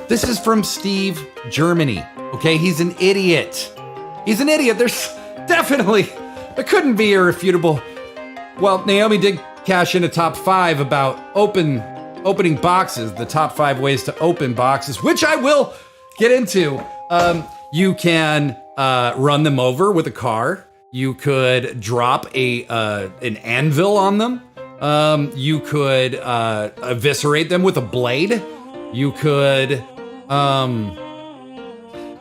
This is from Steve, Germany. Okay, he's an idiot. He's an idiot. There's definitely, there couldn't be irrefutable. Well, Naomi did cash in a top 5 about opening boxes, the top 5 ways to open boxes, which I will get into. You can run them over with a car. You could drop an anvil on them. You could eviscerate them with a blade. You could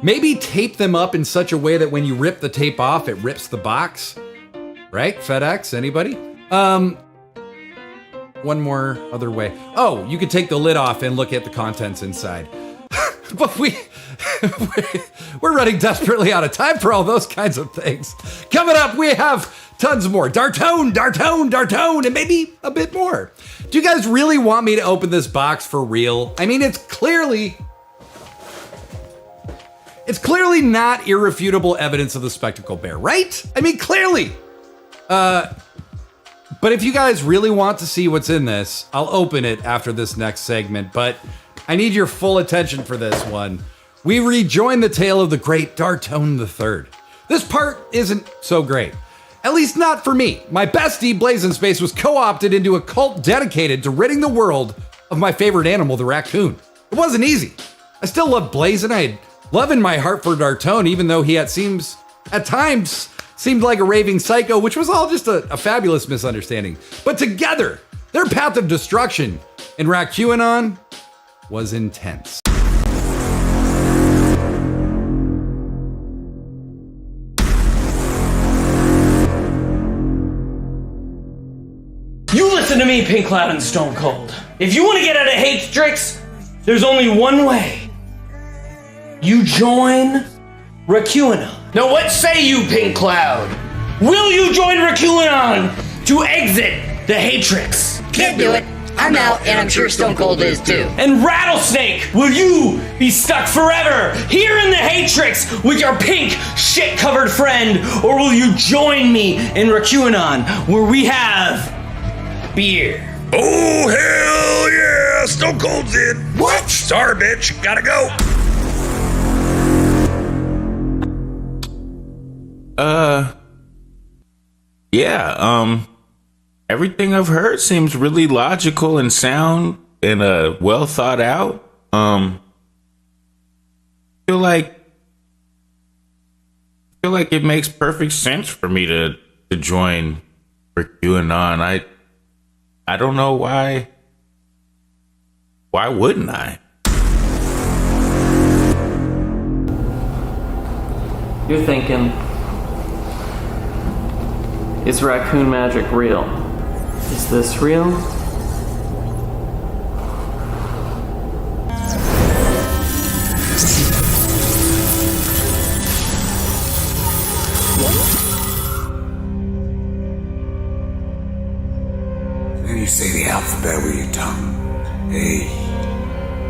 maybe tape them up in such a way that when you rip the tape off, it rips the box. Right? FedEx, anybody? One more other way. Oh, you could take the lid off and look at the contents inside. But we're running desperately out of time for all those kinds of things. Coming up, we have tons more. Dartone, and maybe a bit more. Do you guys really want me to open this box for real? I mean, it's clearly not irrefutable evidence of the spectacle bear, right? I mean, clearly. But if you guys really want to see what's in this, I'll open it after this next segment, but I need your full attention for this one. We rejoin the tale of the great Dartone III. This part isn't so great. At least not for me. My bestie, Blazing Space, was co-opted into a cult dedicated to ridding the world of my favorite animal, the raccoon. It wasn't easy. I still love Blazing. I had love in my heart for Dartone, even though he at times seemed like a raving psycho, which was all just a fabulous misunderstanding. But together, their path of destruction in Rackuanon was intense. You listen to me, Pink Cloud and Stone Cold. If you want to get out of Hatrix, there's only one way. You join Rackuanon. Now what say you, Pink Cloud? Will you join Rackuanon to exit the Hatrix? Can't do it. I'm out, and I'm sure Stone Cold is too. And Rattlesnake, will you be stuck forever here in the Hatrix with your pink, shit-covered friend? Or will you join me in Rackuanon, where we have beer? Oh, hell yeah! Stone Cold's in. What? Sorry, bitch. Gotta go. Yeah, everything I've heard seems really logical and sound and well thought out. Feel like it makes perfect sense for me to join Rackuanon. I don't know why. Why wouldn't I? You're thinking, is raccoon magic real? Is this real? Then you say the alphabet with your tongue. A,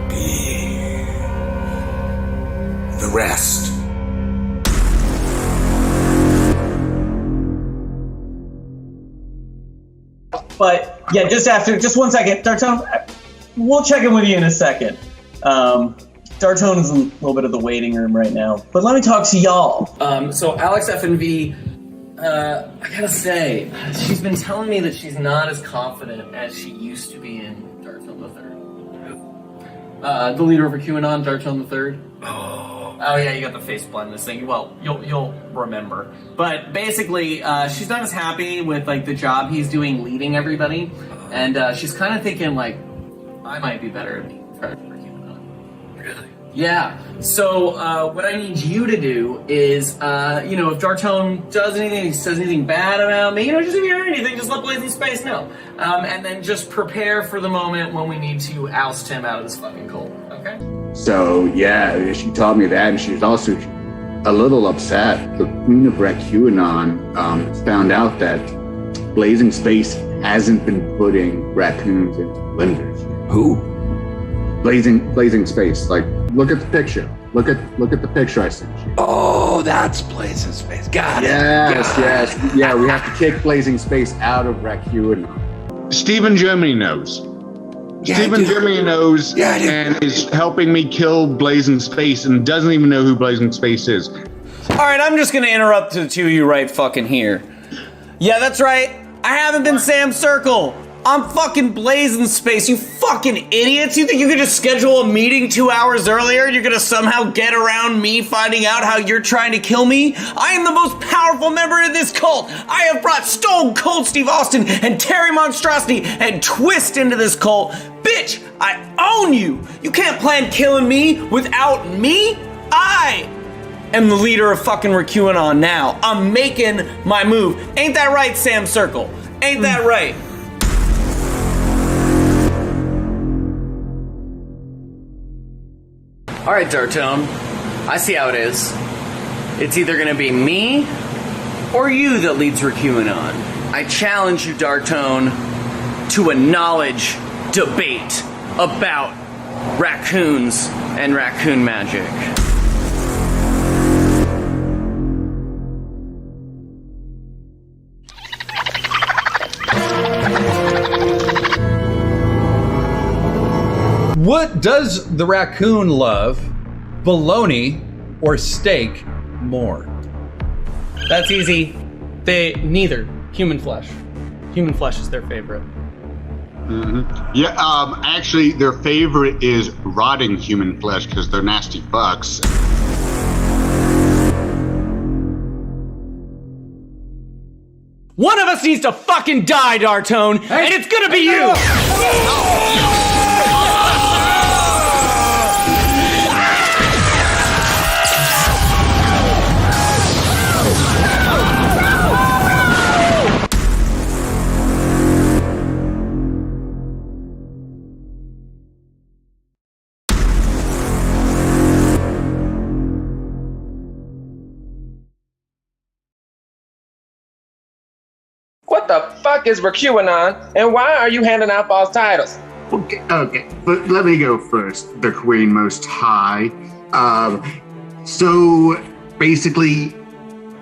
B, the rest. But yeah, just 1 second, Dartone. We'll check in with you in a second. Dartone is in a little bit of the waiting room right now, but let me talk to y'all. So Alex FNV, I gotta say, she's been telling me that she's not as confident as she used to be in Dartone the leader of QAnon, Dartone the Oh yeah, you got the face blindness thing. Well, you'll remember. But basically, she's not as happy with like the job he's doing leading everybody, and she's kind of thinking like, I might be better at being in charge of QAnon. Really? Yeah. So what I need you to do is, if Dartone does anything, says anything bad about me, just if you hear anything, just let Blazing Space know, and then just prepare for the moment when we need to oust him out of this fucking cult. Okay? So yeah, she taught me that, and she was also a little upset. The queen of QAnon found out that Blazing Space hasn't been putting raccoons into blenders. Who? Blazing Space. Like, look at the picture. Look at the picture I sent you. Oh, that's Blazing Space. Got it. Yes. Yeah, we have to kick Blazing Space out of QAnon. Stephen Germany knows. Yeah, Stephen Germany knows and is helping me kill Blazing Space and doesn't even know who Blazing Space is. All right, I'm just gonna interrupt the two of you right fucking here. Yeah, that's right. I haven't been Sam Circle. I'm fucking Blazing Space, you fucking idiots. You think you could just schedule a meeting 2 hours earlier and you're gonna somehow get around me finding out how you're trying to kill me? I am the most powerful member of this cult. I have brought Stone Cold Steve Austin and Terry Monstrosity and Twist into this cult. Bitch, I own you. You can't plan killing me without me. I am the leader of fucking QAnon now. I'm making my move. Ain't that right, Sam Circle? Ain't that right? All right, Dartone. I see how it is. It's either gonna be me or you that leads QAnon. I challenge you, Dartone, to a knowledge debate about raccoons and raccoon magic. What does the raccoon love, bologna or steak more? That's easy. They neither. Human flesh. Human flesh is their favorite. Yeah, actually, their favorite is rotting human flesh because they're nasty fucks. One of us needs to fucking die, Dartone, and it's gonna be you! What the fuck is QAnon, and why are you handing out false titles? Okay, but let me go first. The Queen Most High. So basically,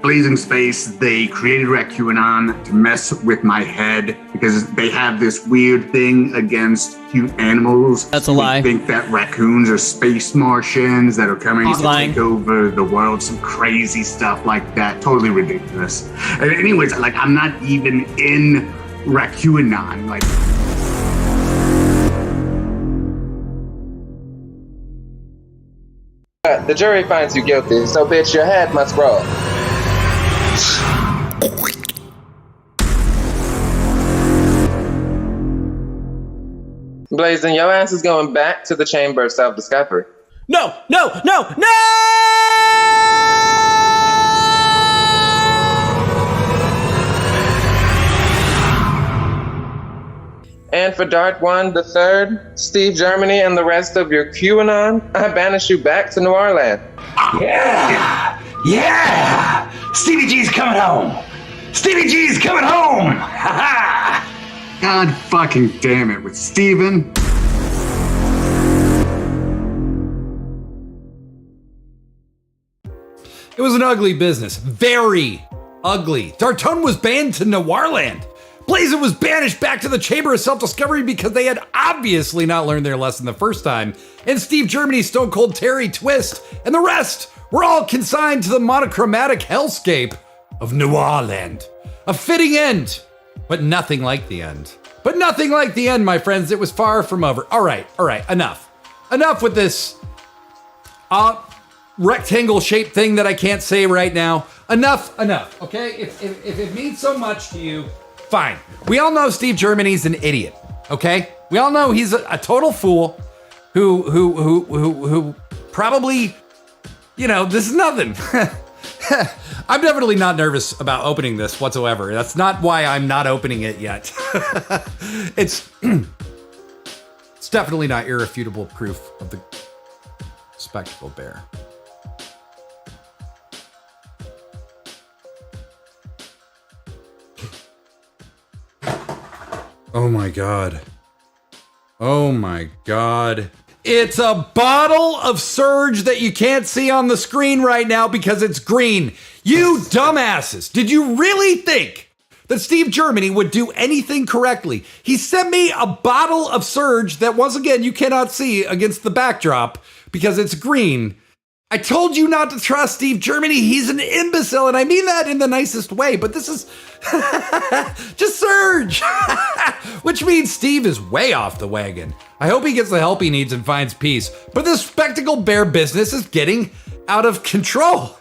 Blazing Space, they created QAnon to mess with my head because they have this weird thing against cute animals. That's a lie. They think that raccoons are space Martians that are coming He's to lying. take over the world, some crazy stuff like that. Totally ridiculous. And anyways, like, I'm not even in QAnon. Like, The jury finds you guilty, so bitch, your head must roll. Blazing, your ass is going back to the chamber of self-discovery. No! And for Dart One, the third, Steve Germany, and the rest of your QAnon, I banish you back to New Orleans. Yeah! Stevie G's coming home! Stevie G's coming home! Ha ha! God fucking damn it with Steven. It was an ugly business. Very ugly. Dartone was banned to Noirland. Blazin was banished back to the Chamber of Self-Discovery because they had obviously not learned their lesson the first time. And Steve Germany, Stone Cold Terry, Twist, and the rest were all consigned to the monochromatic hellscape of Noirland. A fitting end, but nothing like the end. But nothing like the end, my friends. It was far from over. All right, enough. Enough with this rectangle-shaped thing that I can't say right now. Enough, okay? If it means so much to you, fine. We all know Steve Germany's an idiot, okay? We all know he's a total fool who probably, this is nothing. I'm definitely not nervous about opening this whatsoever. That's not why I'm not opening it yet. It's definitely not irrefutable proof of the Spectacle Bear. Oh my god. Oh my god. It's a bottle of Surge that you can't see on the screen right now because it's green. You dumbasses. Did you really think that Steve Germany would do anything correctly? He sent me a bottle of Surge that, once again, you cannot see against the backdrop because it's green. I told you not to trust Steve Germany. He's an imbecile, and I mean that in the nicest way, but this is just Surge, which means Steve is way off the wagon. I hope he gets the help he needs and finds peace, but this Spectacle Bear business is getting out of control.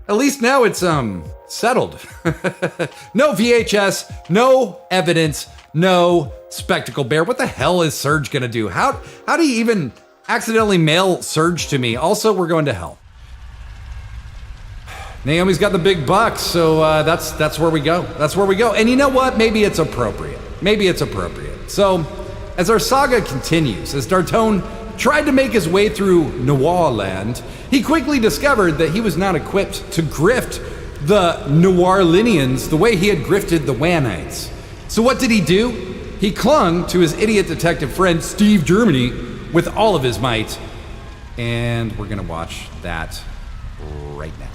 At least now it's, settled. No VHS, no evidence, no Spectacle Bear. What the hell is Surge gonna do? How do you even accidentally mail Surge to me? Also, we're going to hell. Naomi's got the big bucks, so that's where we go. That's where we go. And you know what? Maybe it's appropriate. Maybe it's appropriate. So, as our saga continues, as Dartone tried to make his way through Noir Land, he quickly discovered that he was not equipped to grift the Noirlinians the way he had grifted the Wanites. So what did he do? He clung to his idiot detective friend Steve Germany with all of his might. And we're gonna watch that right now.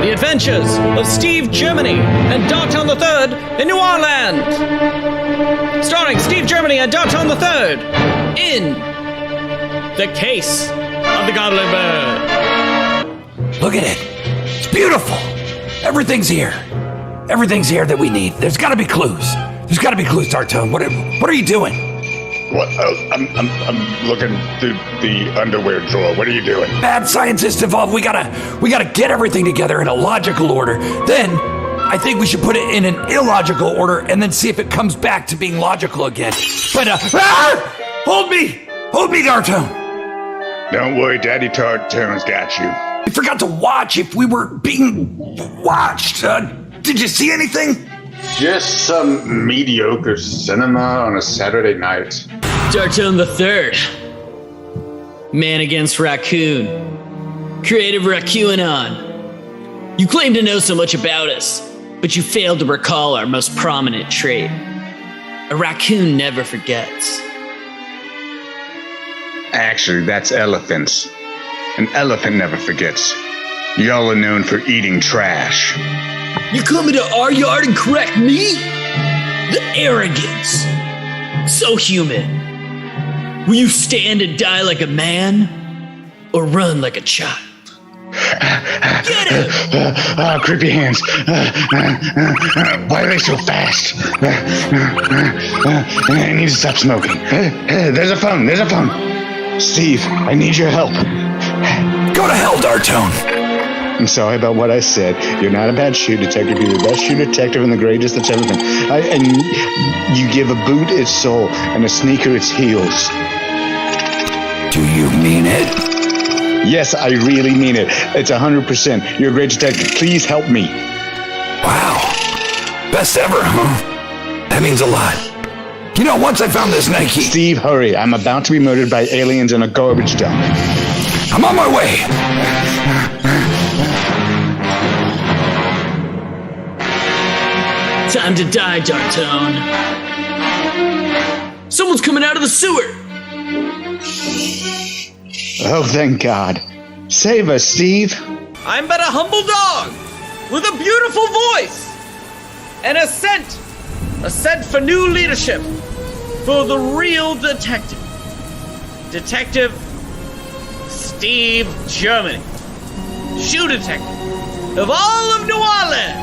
The Adventures of Steve Germany and Dartone III in Noir Land. Starring Steve Germany and Dartone III in The Case of the Gobbler Bird. Look at it. It's beautiful. Everything's here. Everything's here that we need. There's gotta be clues. There's gotta be clues, Dartone. What are you doing? What? I'm looking through the underwear drawer. What are you doing? Bad scientists involved. We gotta get everything together in a logical order. Then I think we should put it in an illogical order and then see if it comes back to being logical again. But hold me, Dartone. Don't worry, Daddy Dartone's got you. We forgot to watch if we were being watched. Did you see anything? Just some mediocre cinema on a Saturday night. Dartone III. Man against Raccoon. Creative Raccoon. You claim to know so much about us, but you failed to recall our most prominent trait. A raccoon never forgets. Actually, that's elephants. An elephant never forgets. Y'all are known for eating trash. You come into our yard and correct me? The arrogance. So human. Will you stand and die like a man? Or run like a child? Get it! Creepy hands. Why are they so fast? I need to stop smoking. There's a phone. Steve, I need your help. Go to hell, Dartone. I'm sorry about what I said. You're not a bad shoe detective. You're the best shoe detective and the greatest that's ever been. And you give a boot its soul and a sneaker its heels. Do you mean it? Yes, I really mean it. It's 100%. You're a great detective. Please help me. Wow. Best ever, huh? That means a lot. You know, once I found this Nike... Steve, hurry. I'm about to be murdered by aliens in a garbage dump. I'm on my way. Time to die, Dartone. Someone's coming out of the sewer. Oh, thank God. Save us, Steve. I'm but a humble dog with a beautiful voice and a scent for new leadership for the real detective. Detective Steve Germany, shoe detective of all of New Orleans.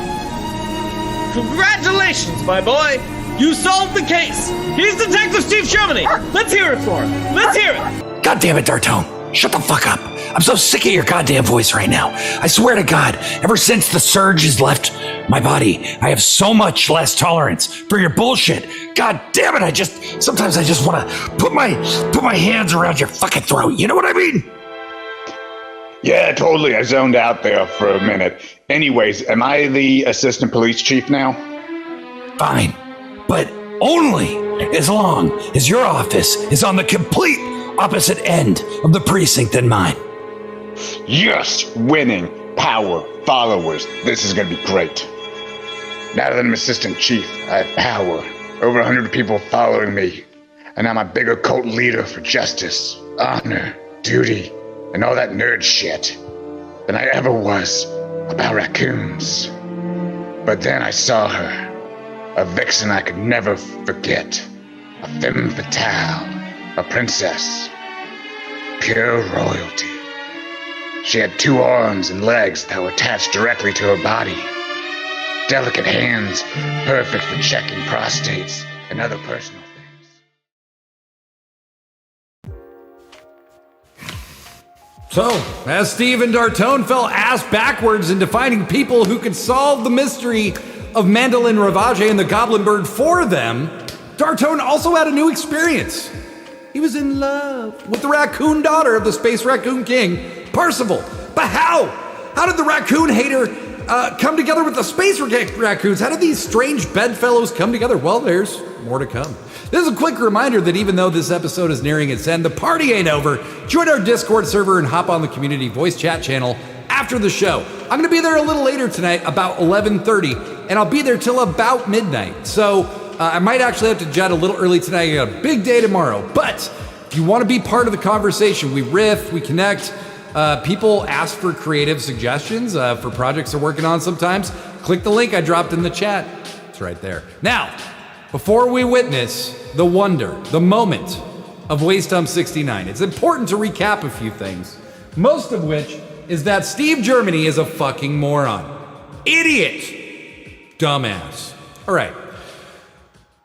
Congratulations, my boy. You solved the case. He's Detective Steve Germany. Let's hear it for him. Let's hear it. God damn it, Dartone. Shut the fuck up. I'm so sick of your goddamn voice right now. I swear to God, ever since the surge has left my body, I have so much less tolerance for your bullshit. God damn it, sometimes I just want to put my hands around your fucking throat. You know what I mean? Yeah, totally. I zoned out there for a minute. Anyways, am I the assistant police chief now? Fine. but only as long as your office is on the complete opposite end of the precinct than mine. Yes, winning, power, followers. This is gonna be great. Now that I'm assistant chief, I have power. Over 100 people following me. And I'm a bigger cult leader for justice, honor, duty, and all that nerd shit than I ever was about raccoons. But then I saw her, a vixen I could never forget, a femme fatale, a princess, pure royalty. She had 2 arms and legs that were attached directly to her body, delicate hands, perfect for checking prostates and other personal things. So, as Steve and Dartone fell ass backwards into finding people who could solve the mystery of Mandolin Ravage and the Goblin Bird for them, Dartone also had a new experience. He was in love with the raccoon daughter of the Space Raccoon King, Percival. But how? How did the raccoon hater come together with the space raccoons? How did these strange bedfellows come together? Well, there's more to come. This is a quick reminder that even though this episode is nearing its end, the party ain't over. Join our Discord server and hop on the community voice chat channel after the show. I'm going to be there a little later tonight, about 11:30, and I'll be there till about midnight. So I might actually have to jet a little early tonight. I got a big day tomorrow. But if you want to be part of the conversation, we riff, we connect. People ask for creative suggestions for projects they're working on sometimes. Click the link I dropped in the chat. It's right there. Now, before we witness the wonder, the moment of Waste Dump 69, it's important to recap a few things, most of which is that Steve Germany is a fucking moron. Idiot! Dumbass. All right.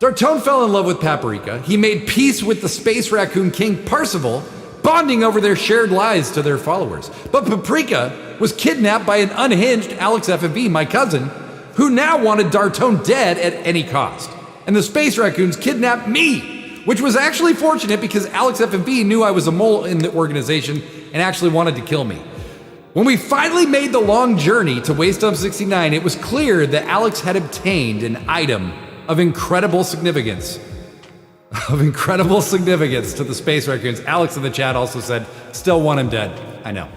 Dartone fell in love with Paprika. He made peace with the Space Raccoon King Percival, bonding over their shared lies to their followers. But Paprika was kidnapped by an unhinged Alex FMV, my cousin, who now wanted Dartone dead at any cost. And the Space Raccoons kidnapped me, which was actually fortunate because Alex FMV knew I was a mole in the organization and actually wanted to kill me. When we finally made the long journey to Waste Dump 69, it was clear that Alex had obtained an item of incredible significance. To the Space Raccoons. Alex in the chat also said, still want him dead. I know.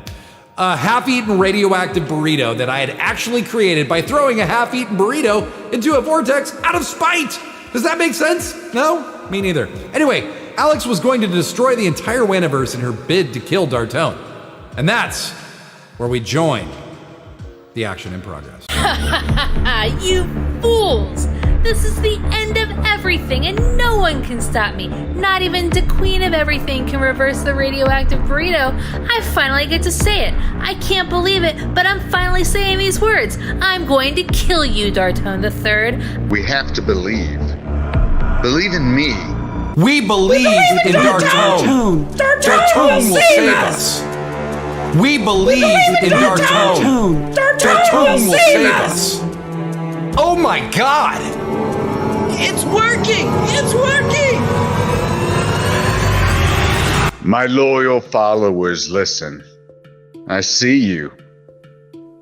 A half-eaten radioactive burrito that I had actually created by throwing a half-eaten burrito into a vortex out of spite. Does that make sense? No? Me neither. Anyway, Alex was going to destroy the entire Waniverse in her bid to kill Dartone. And that's where we join the action in progress. You fools! This is the end of everything, and no one can stop me. Not even the queen of everything can reverse the radioactive burrito. I finally get to say it. I can't believe it, but I'm finally saying these words. I'm going to kill you, Dartone III. We have to believe. Believe in me. We believe in Dartone. Dartone will save us. We believe in Dartone. Dartone will save us. Oh my God! It's working! It's working! My loyal followers, listen. I see you.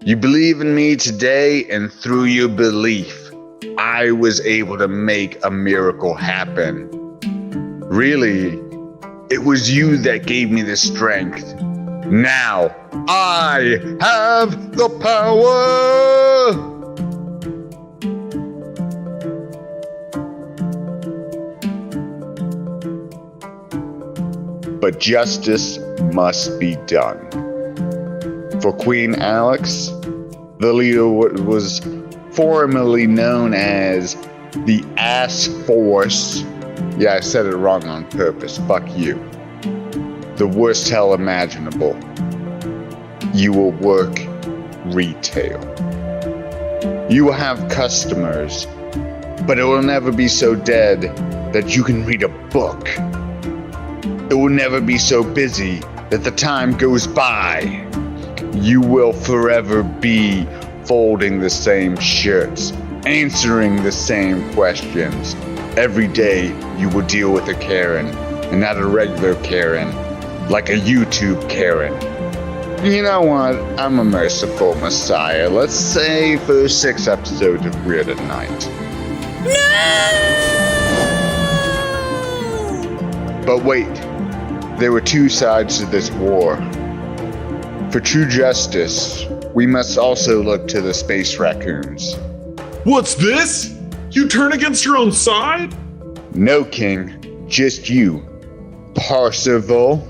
You believe in me today, and through your belief, I was able to make a miracle happen. Really, it was you that gave me the strength. Now, I have the power! But justice must be done. For Queen Alex, the leader was formerly known as the Ass Force. Yeah, I said it wrong on purpose. Fuck you. The worst hell imaginable. You will work retail. You will have customers, but it will never be so dead that you can read a book. It will never be so busy that the time goes by. You will forever be folding the same shirts, answering the same questions. Every day you will deal with a Karen, and not a regular Karen, like a YouTube Karen. You know what? I'm a merciful messiah. Let's say for 6 episodes of Weird at Night. But wait, there were two sides to this war. For true justice, we must also look to the space raccoons. What's this? You turn against your own side? No, King, just you, Parsifal.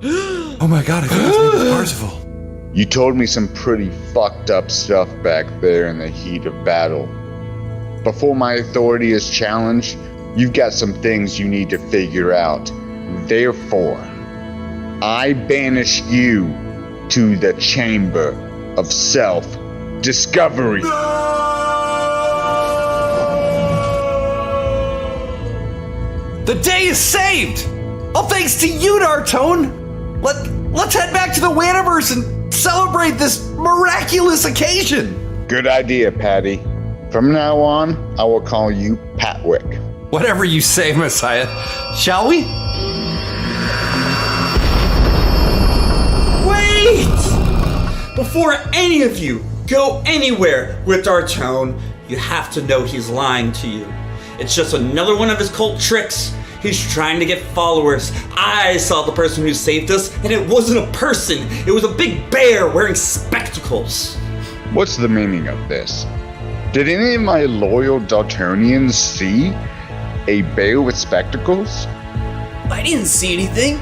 Oh my god, I think his name is Parsifal. You told me some pretty fucked up stuff back there in the heat of battle. Before my authority is challenged, you've got some things you need to figure out. Therefore, I banish you to the Chamber of Self-Discovery. The day is saved! All thanks to you, Dartone! Let's head back to the Waniverse and celebrate this miraculous occasion! Good idea, Patty. From now on, I will call you Patwick. Whatever you say, Messiah. Shall we? Wait! Before any of you go anywhere with Dartone, you have to know he's lying to you. It's just another one of his cult tricks. He's trying to get followers. I saw the person who saved us, and it wasn't a person. It was a big bear wearing spectacles. What's the meaning of this? Did any of my loyal Dartonians see a bear with spectacles? I didn't see anything.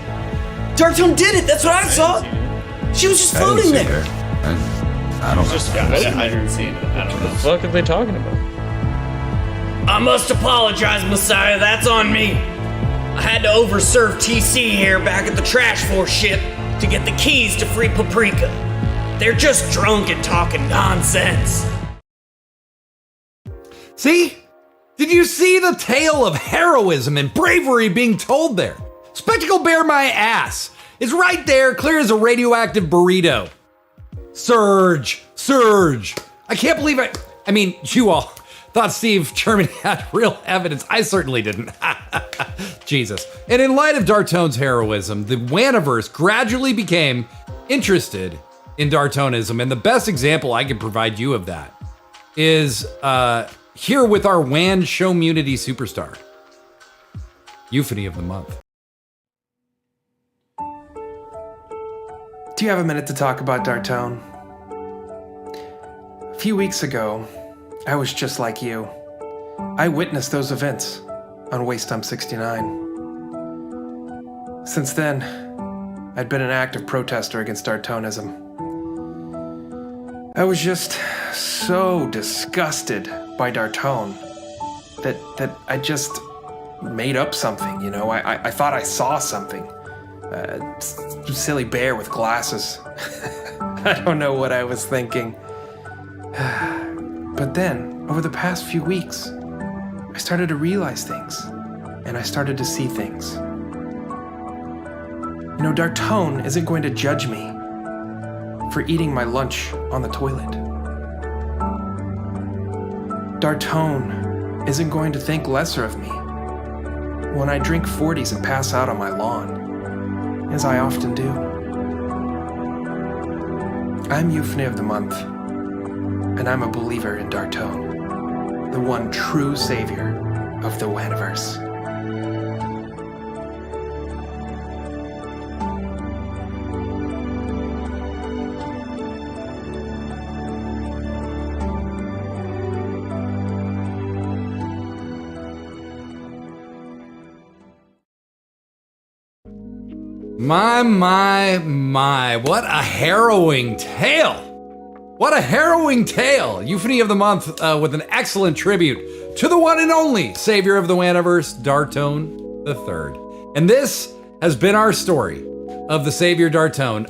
Dartone did it. That's what I saw. She was just floating there. I don't know. I didn't see it. I don't know. What the fuck are they talking about? I must apologize, Messiah. That's on me. I had to overserve TC here back at the Trash Force ship to get the keys to free Paprika. They're just drunk and talking nonsense. See? Did you see the tale of heroism and bravery being told there? Spectacle Bear my ass is right there, clear as a radioactive burrito. Surge. I can't believe I mean, you all thought Steve Germany had real evidence. I certainly didn't. Jesus. And in light of Dartone's heroism, the Waniverse gradually became interested in Dartonism. And the best example I can provide you of that is here with our WAN Showmunity superstar. Euphony of the month. Do you have a minute to talk about Dartone? A few weeks ago, I was just like you. I witnessed those events on Waste Dump 69. Since then, I'd been an active protester against Dartonism. I was just so disgusted by Dartone that I just made up something, you know? I thought I saw something. A silly bear with glasses. I don't know what I was thinking. But then, over the past few weeks, I started to realize things, and I started to see things. You know, Dartone isn't going to judge me for eating my lunch on the toilet. Dartone isn't going to think lesser of me when I drink 40s and pass out on my lawn, as I often do. I'm Euphony of the Month, and I'm a believer in Dartone, the one true savior of the Waniverse. My, what a harrowing tale. What a harrowing tale. Euphony of the Month with an excellent tribute to the one and only savior of the Waniverse, Dartone III. And this has been our story of the savior Dartone.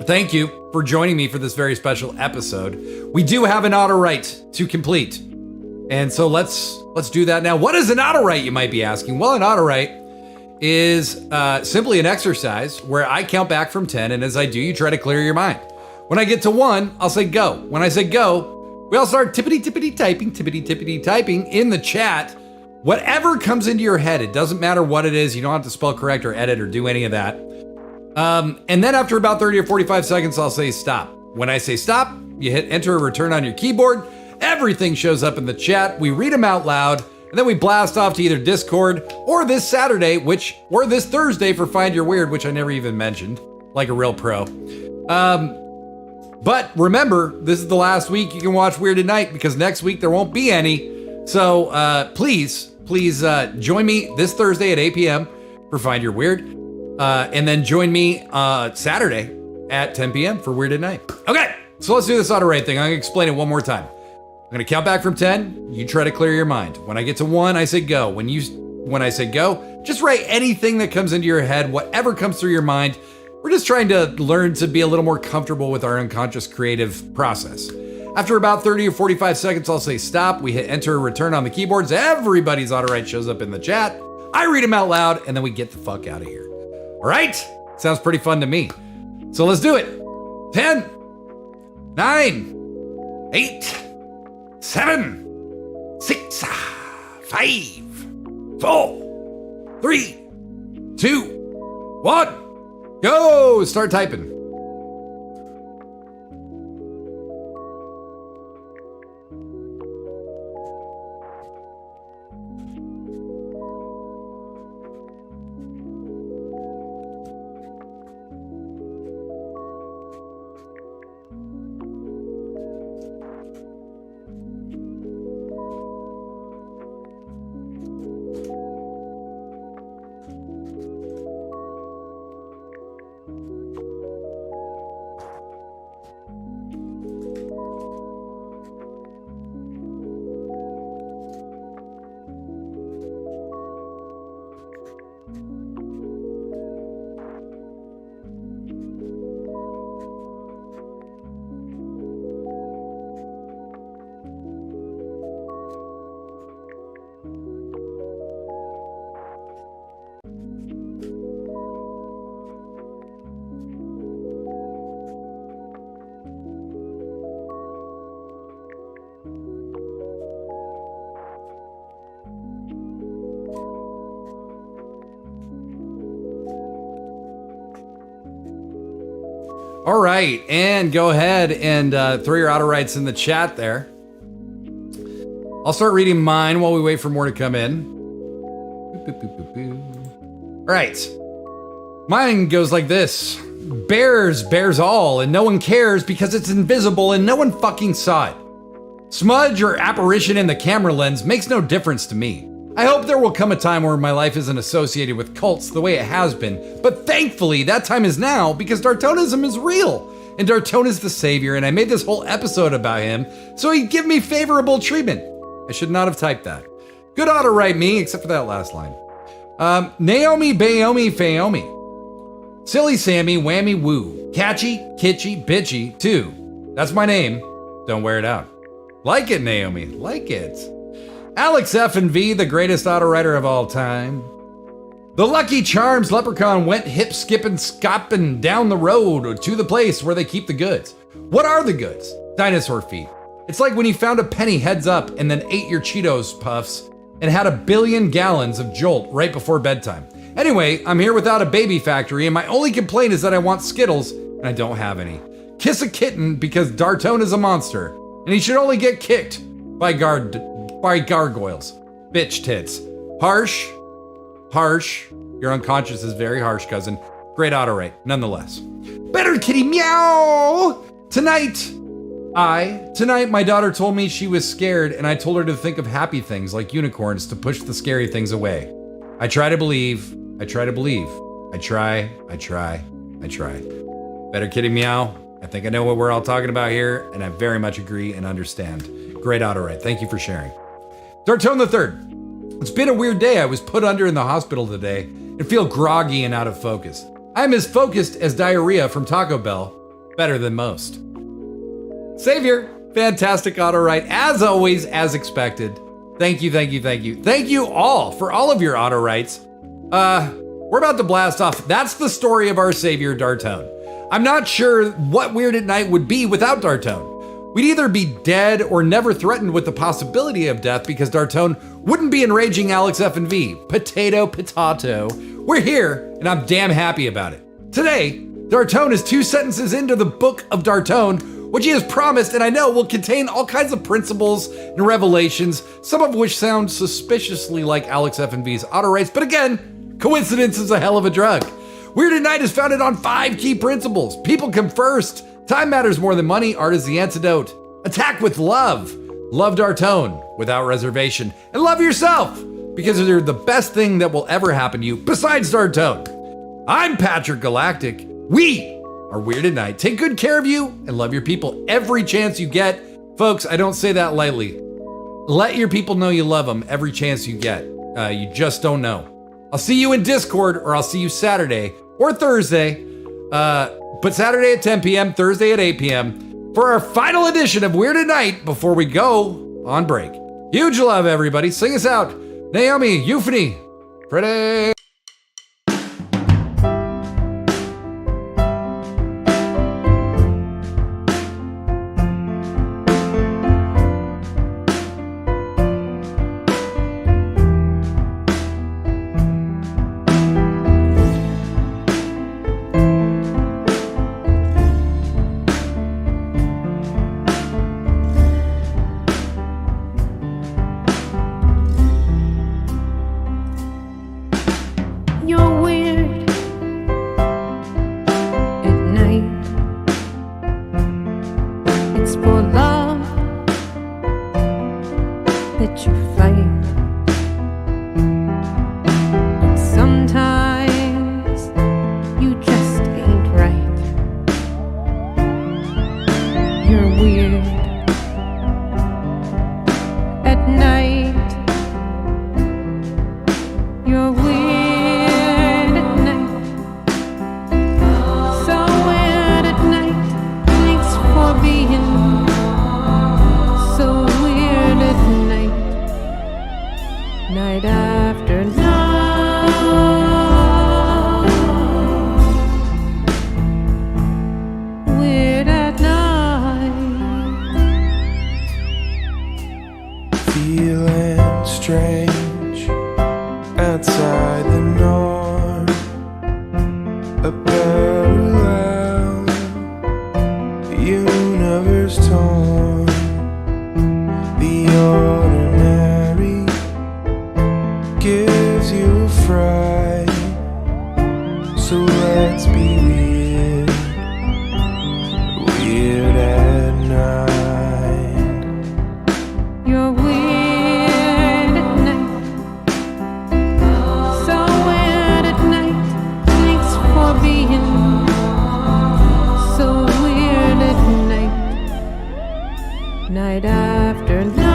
Thank you for joining me for this very special episode. We do have an auto write to complete. And so let's do that now. What is an auto write, you might be asking? Well, an auto write is simply an exercise where I count back from 10, and as I do, you try to clear your mind. When I get to 1, I'll say go. When I say go, we all start tippity typing in the chat. Whatever comes into your head, it doesn't matter what it is. You don't have to spell correct or edit or do any of that. And then after about 30 or 45 seconds, I'll say stop. When I say stop, you hit enter or return on your keyboard, Everything shows up in the chat. We read them out loud, and then we blast off to either Discord or this Saturday, or this Thursday for Find Your Weird, which I never even mentioned, like a real pro. But remember, this is the last week you can watch Weird at Night because next week there won't be any. So please join me this Thursday at 8 p.m. for Find Your Weird. And then join me Saturday at 10 p.m. for Weird at Night. Okay, so let's do this auto rate thing. I'm gonna explain it one more time. I'm gonna count back from 10. You try to clear your mind. When I get to 1, I say go. When I say go, just write anything that comes into your head, whatever comes through your mind. We're just trying to learn to be a little more comfortable with our unconscious creative process. After about 30 or 45 seconds, I'll say stop. We hit enter or return on the keyboards. Everybody's auto right shows up in the chat. I read them out loud, and then we get the fuck out of here. All right? Sounds pretty fun to me. So let's do it. 10, 9, 8, 7, 6, 5, 4, 3, 2, 1. Go! Start typing. All right, and go ahead and throw your auto rights in the chat there. I'll start reading mine while we wait for more to come in. All right, mine goes like this. Bears all, and no one cares because it's invisible and no one fucking saw it. Smudge or apparition in the camera lens makes no difference to me. I hope there will come a time where my life isn't associated with cults the way it has been, but thankfully that time is now because Dartonism is real, and Dartone is the savior, and I made this whole episode about him so he'd give me favorable treatment. I should not have typed that. Good auto write me, except for that last line. Naomi, Bayomi, Fayomi. Silly Sammy, Whammy, Woo. Catchy, Kitschy, Bitchy, too. That's my name. Don't wear it out. Like it, Naomi, like it. Alex F and V, the greatest auto writer of all time. The Lucky Charms leprechaun went hip skipping, scopping down the road to the place where they keep the goods. What are the goods? Dinosaur feet. It's like when you found a penny heads up and then ate your Cheetos puffs and had 1 billion gallons of Jolt right before bedtime. Anyway, I'm here without a baby factory, and my only complaint is that I want Skittles, and I don't have any. Kiss a kitten because Dartone is a monster, and he should only get kicked by gargoyles. Bitch tits. Harsh. Your unconscious is very harsh, cousin. Great auto rate, nonetheless. Better kitty meow! Tonight, my daughter told me she was scared, and I told her to think of happy things like unicorns to push the scary things away. I try to believe. I try. Better kitty meow. I think I know what we're all talking about here, and I very much agree and understand. Great auto rate. Thank you for sharing. Dartone the Third. It's been a weird day. I was put under in the hospital today and feel groggy and out of focus. I'm as focused as diarrhea from Taco Bell. Better than most. Savior, fantastic auto write, as always, as expected. Thank you. Thank you all for all of your auto writes. We're about to blast off. That's the story of our savior, Dartone. I'm not sure what Weird at Night would be without Dartone. We'd either be dead or never threatened with the possibility of death because Dartone wouldn't be enraging Alex F and V. Potato. We're here, and I'm damn happy about it. Today, Dartone is 2 sentences into the book of Dartone, which he has promised and I know will contain all kinds of principles and revelations, some of which sound suspiciously like Alex F&V's auto race, but again, coincidence is a hell of a drug. Weird at Night is founded on 5 key principles. People come first. Time matters more than money. Art is the antidote. Attack with love. Love Dartone without reservation. And love yourself, because you're the best thing that will ever happen to you besides Dartone. I'm Patrick Galactic. We are Weird at Night. Take good care of you and love your people every chance you get. Folks, I don't say that lightly. Let your people know you love them every chance you get. You just don't know. I'll see you in Discord, or I'll see you Saturday or Thursday. But Saturday at 10 p.m., Thursday at 8 p.m. for our final edition of Weird at Night before we go on break. Huge love, everybody. Sing us out. Naomi, Euphony, Freddie. You're weird at night. It's for love that you fight. And sometimes you just ain't right. You're weird at night. You're weird. Night after night, weird at night. Feeling strange outside the norm, a parallel universe torn, the ordinary gives you a fright, so let's be weird, weird at night. You're weird at night, so weird at night. Thanks for being so weird at night. Night after night.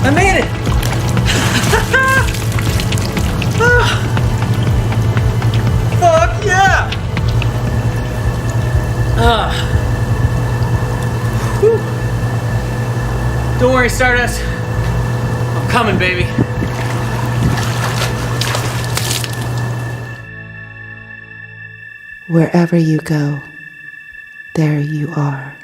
I made it! Fuck yeah! Whew. Don't worry, Stardust. I'm coming, baby. Wherever you go, there you are.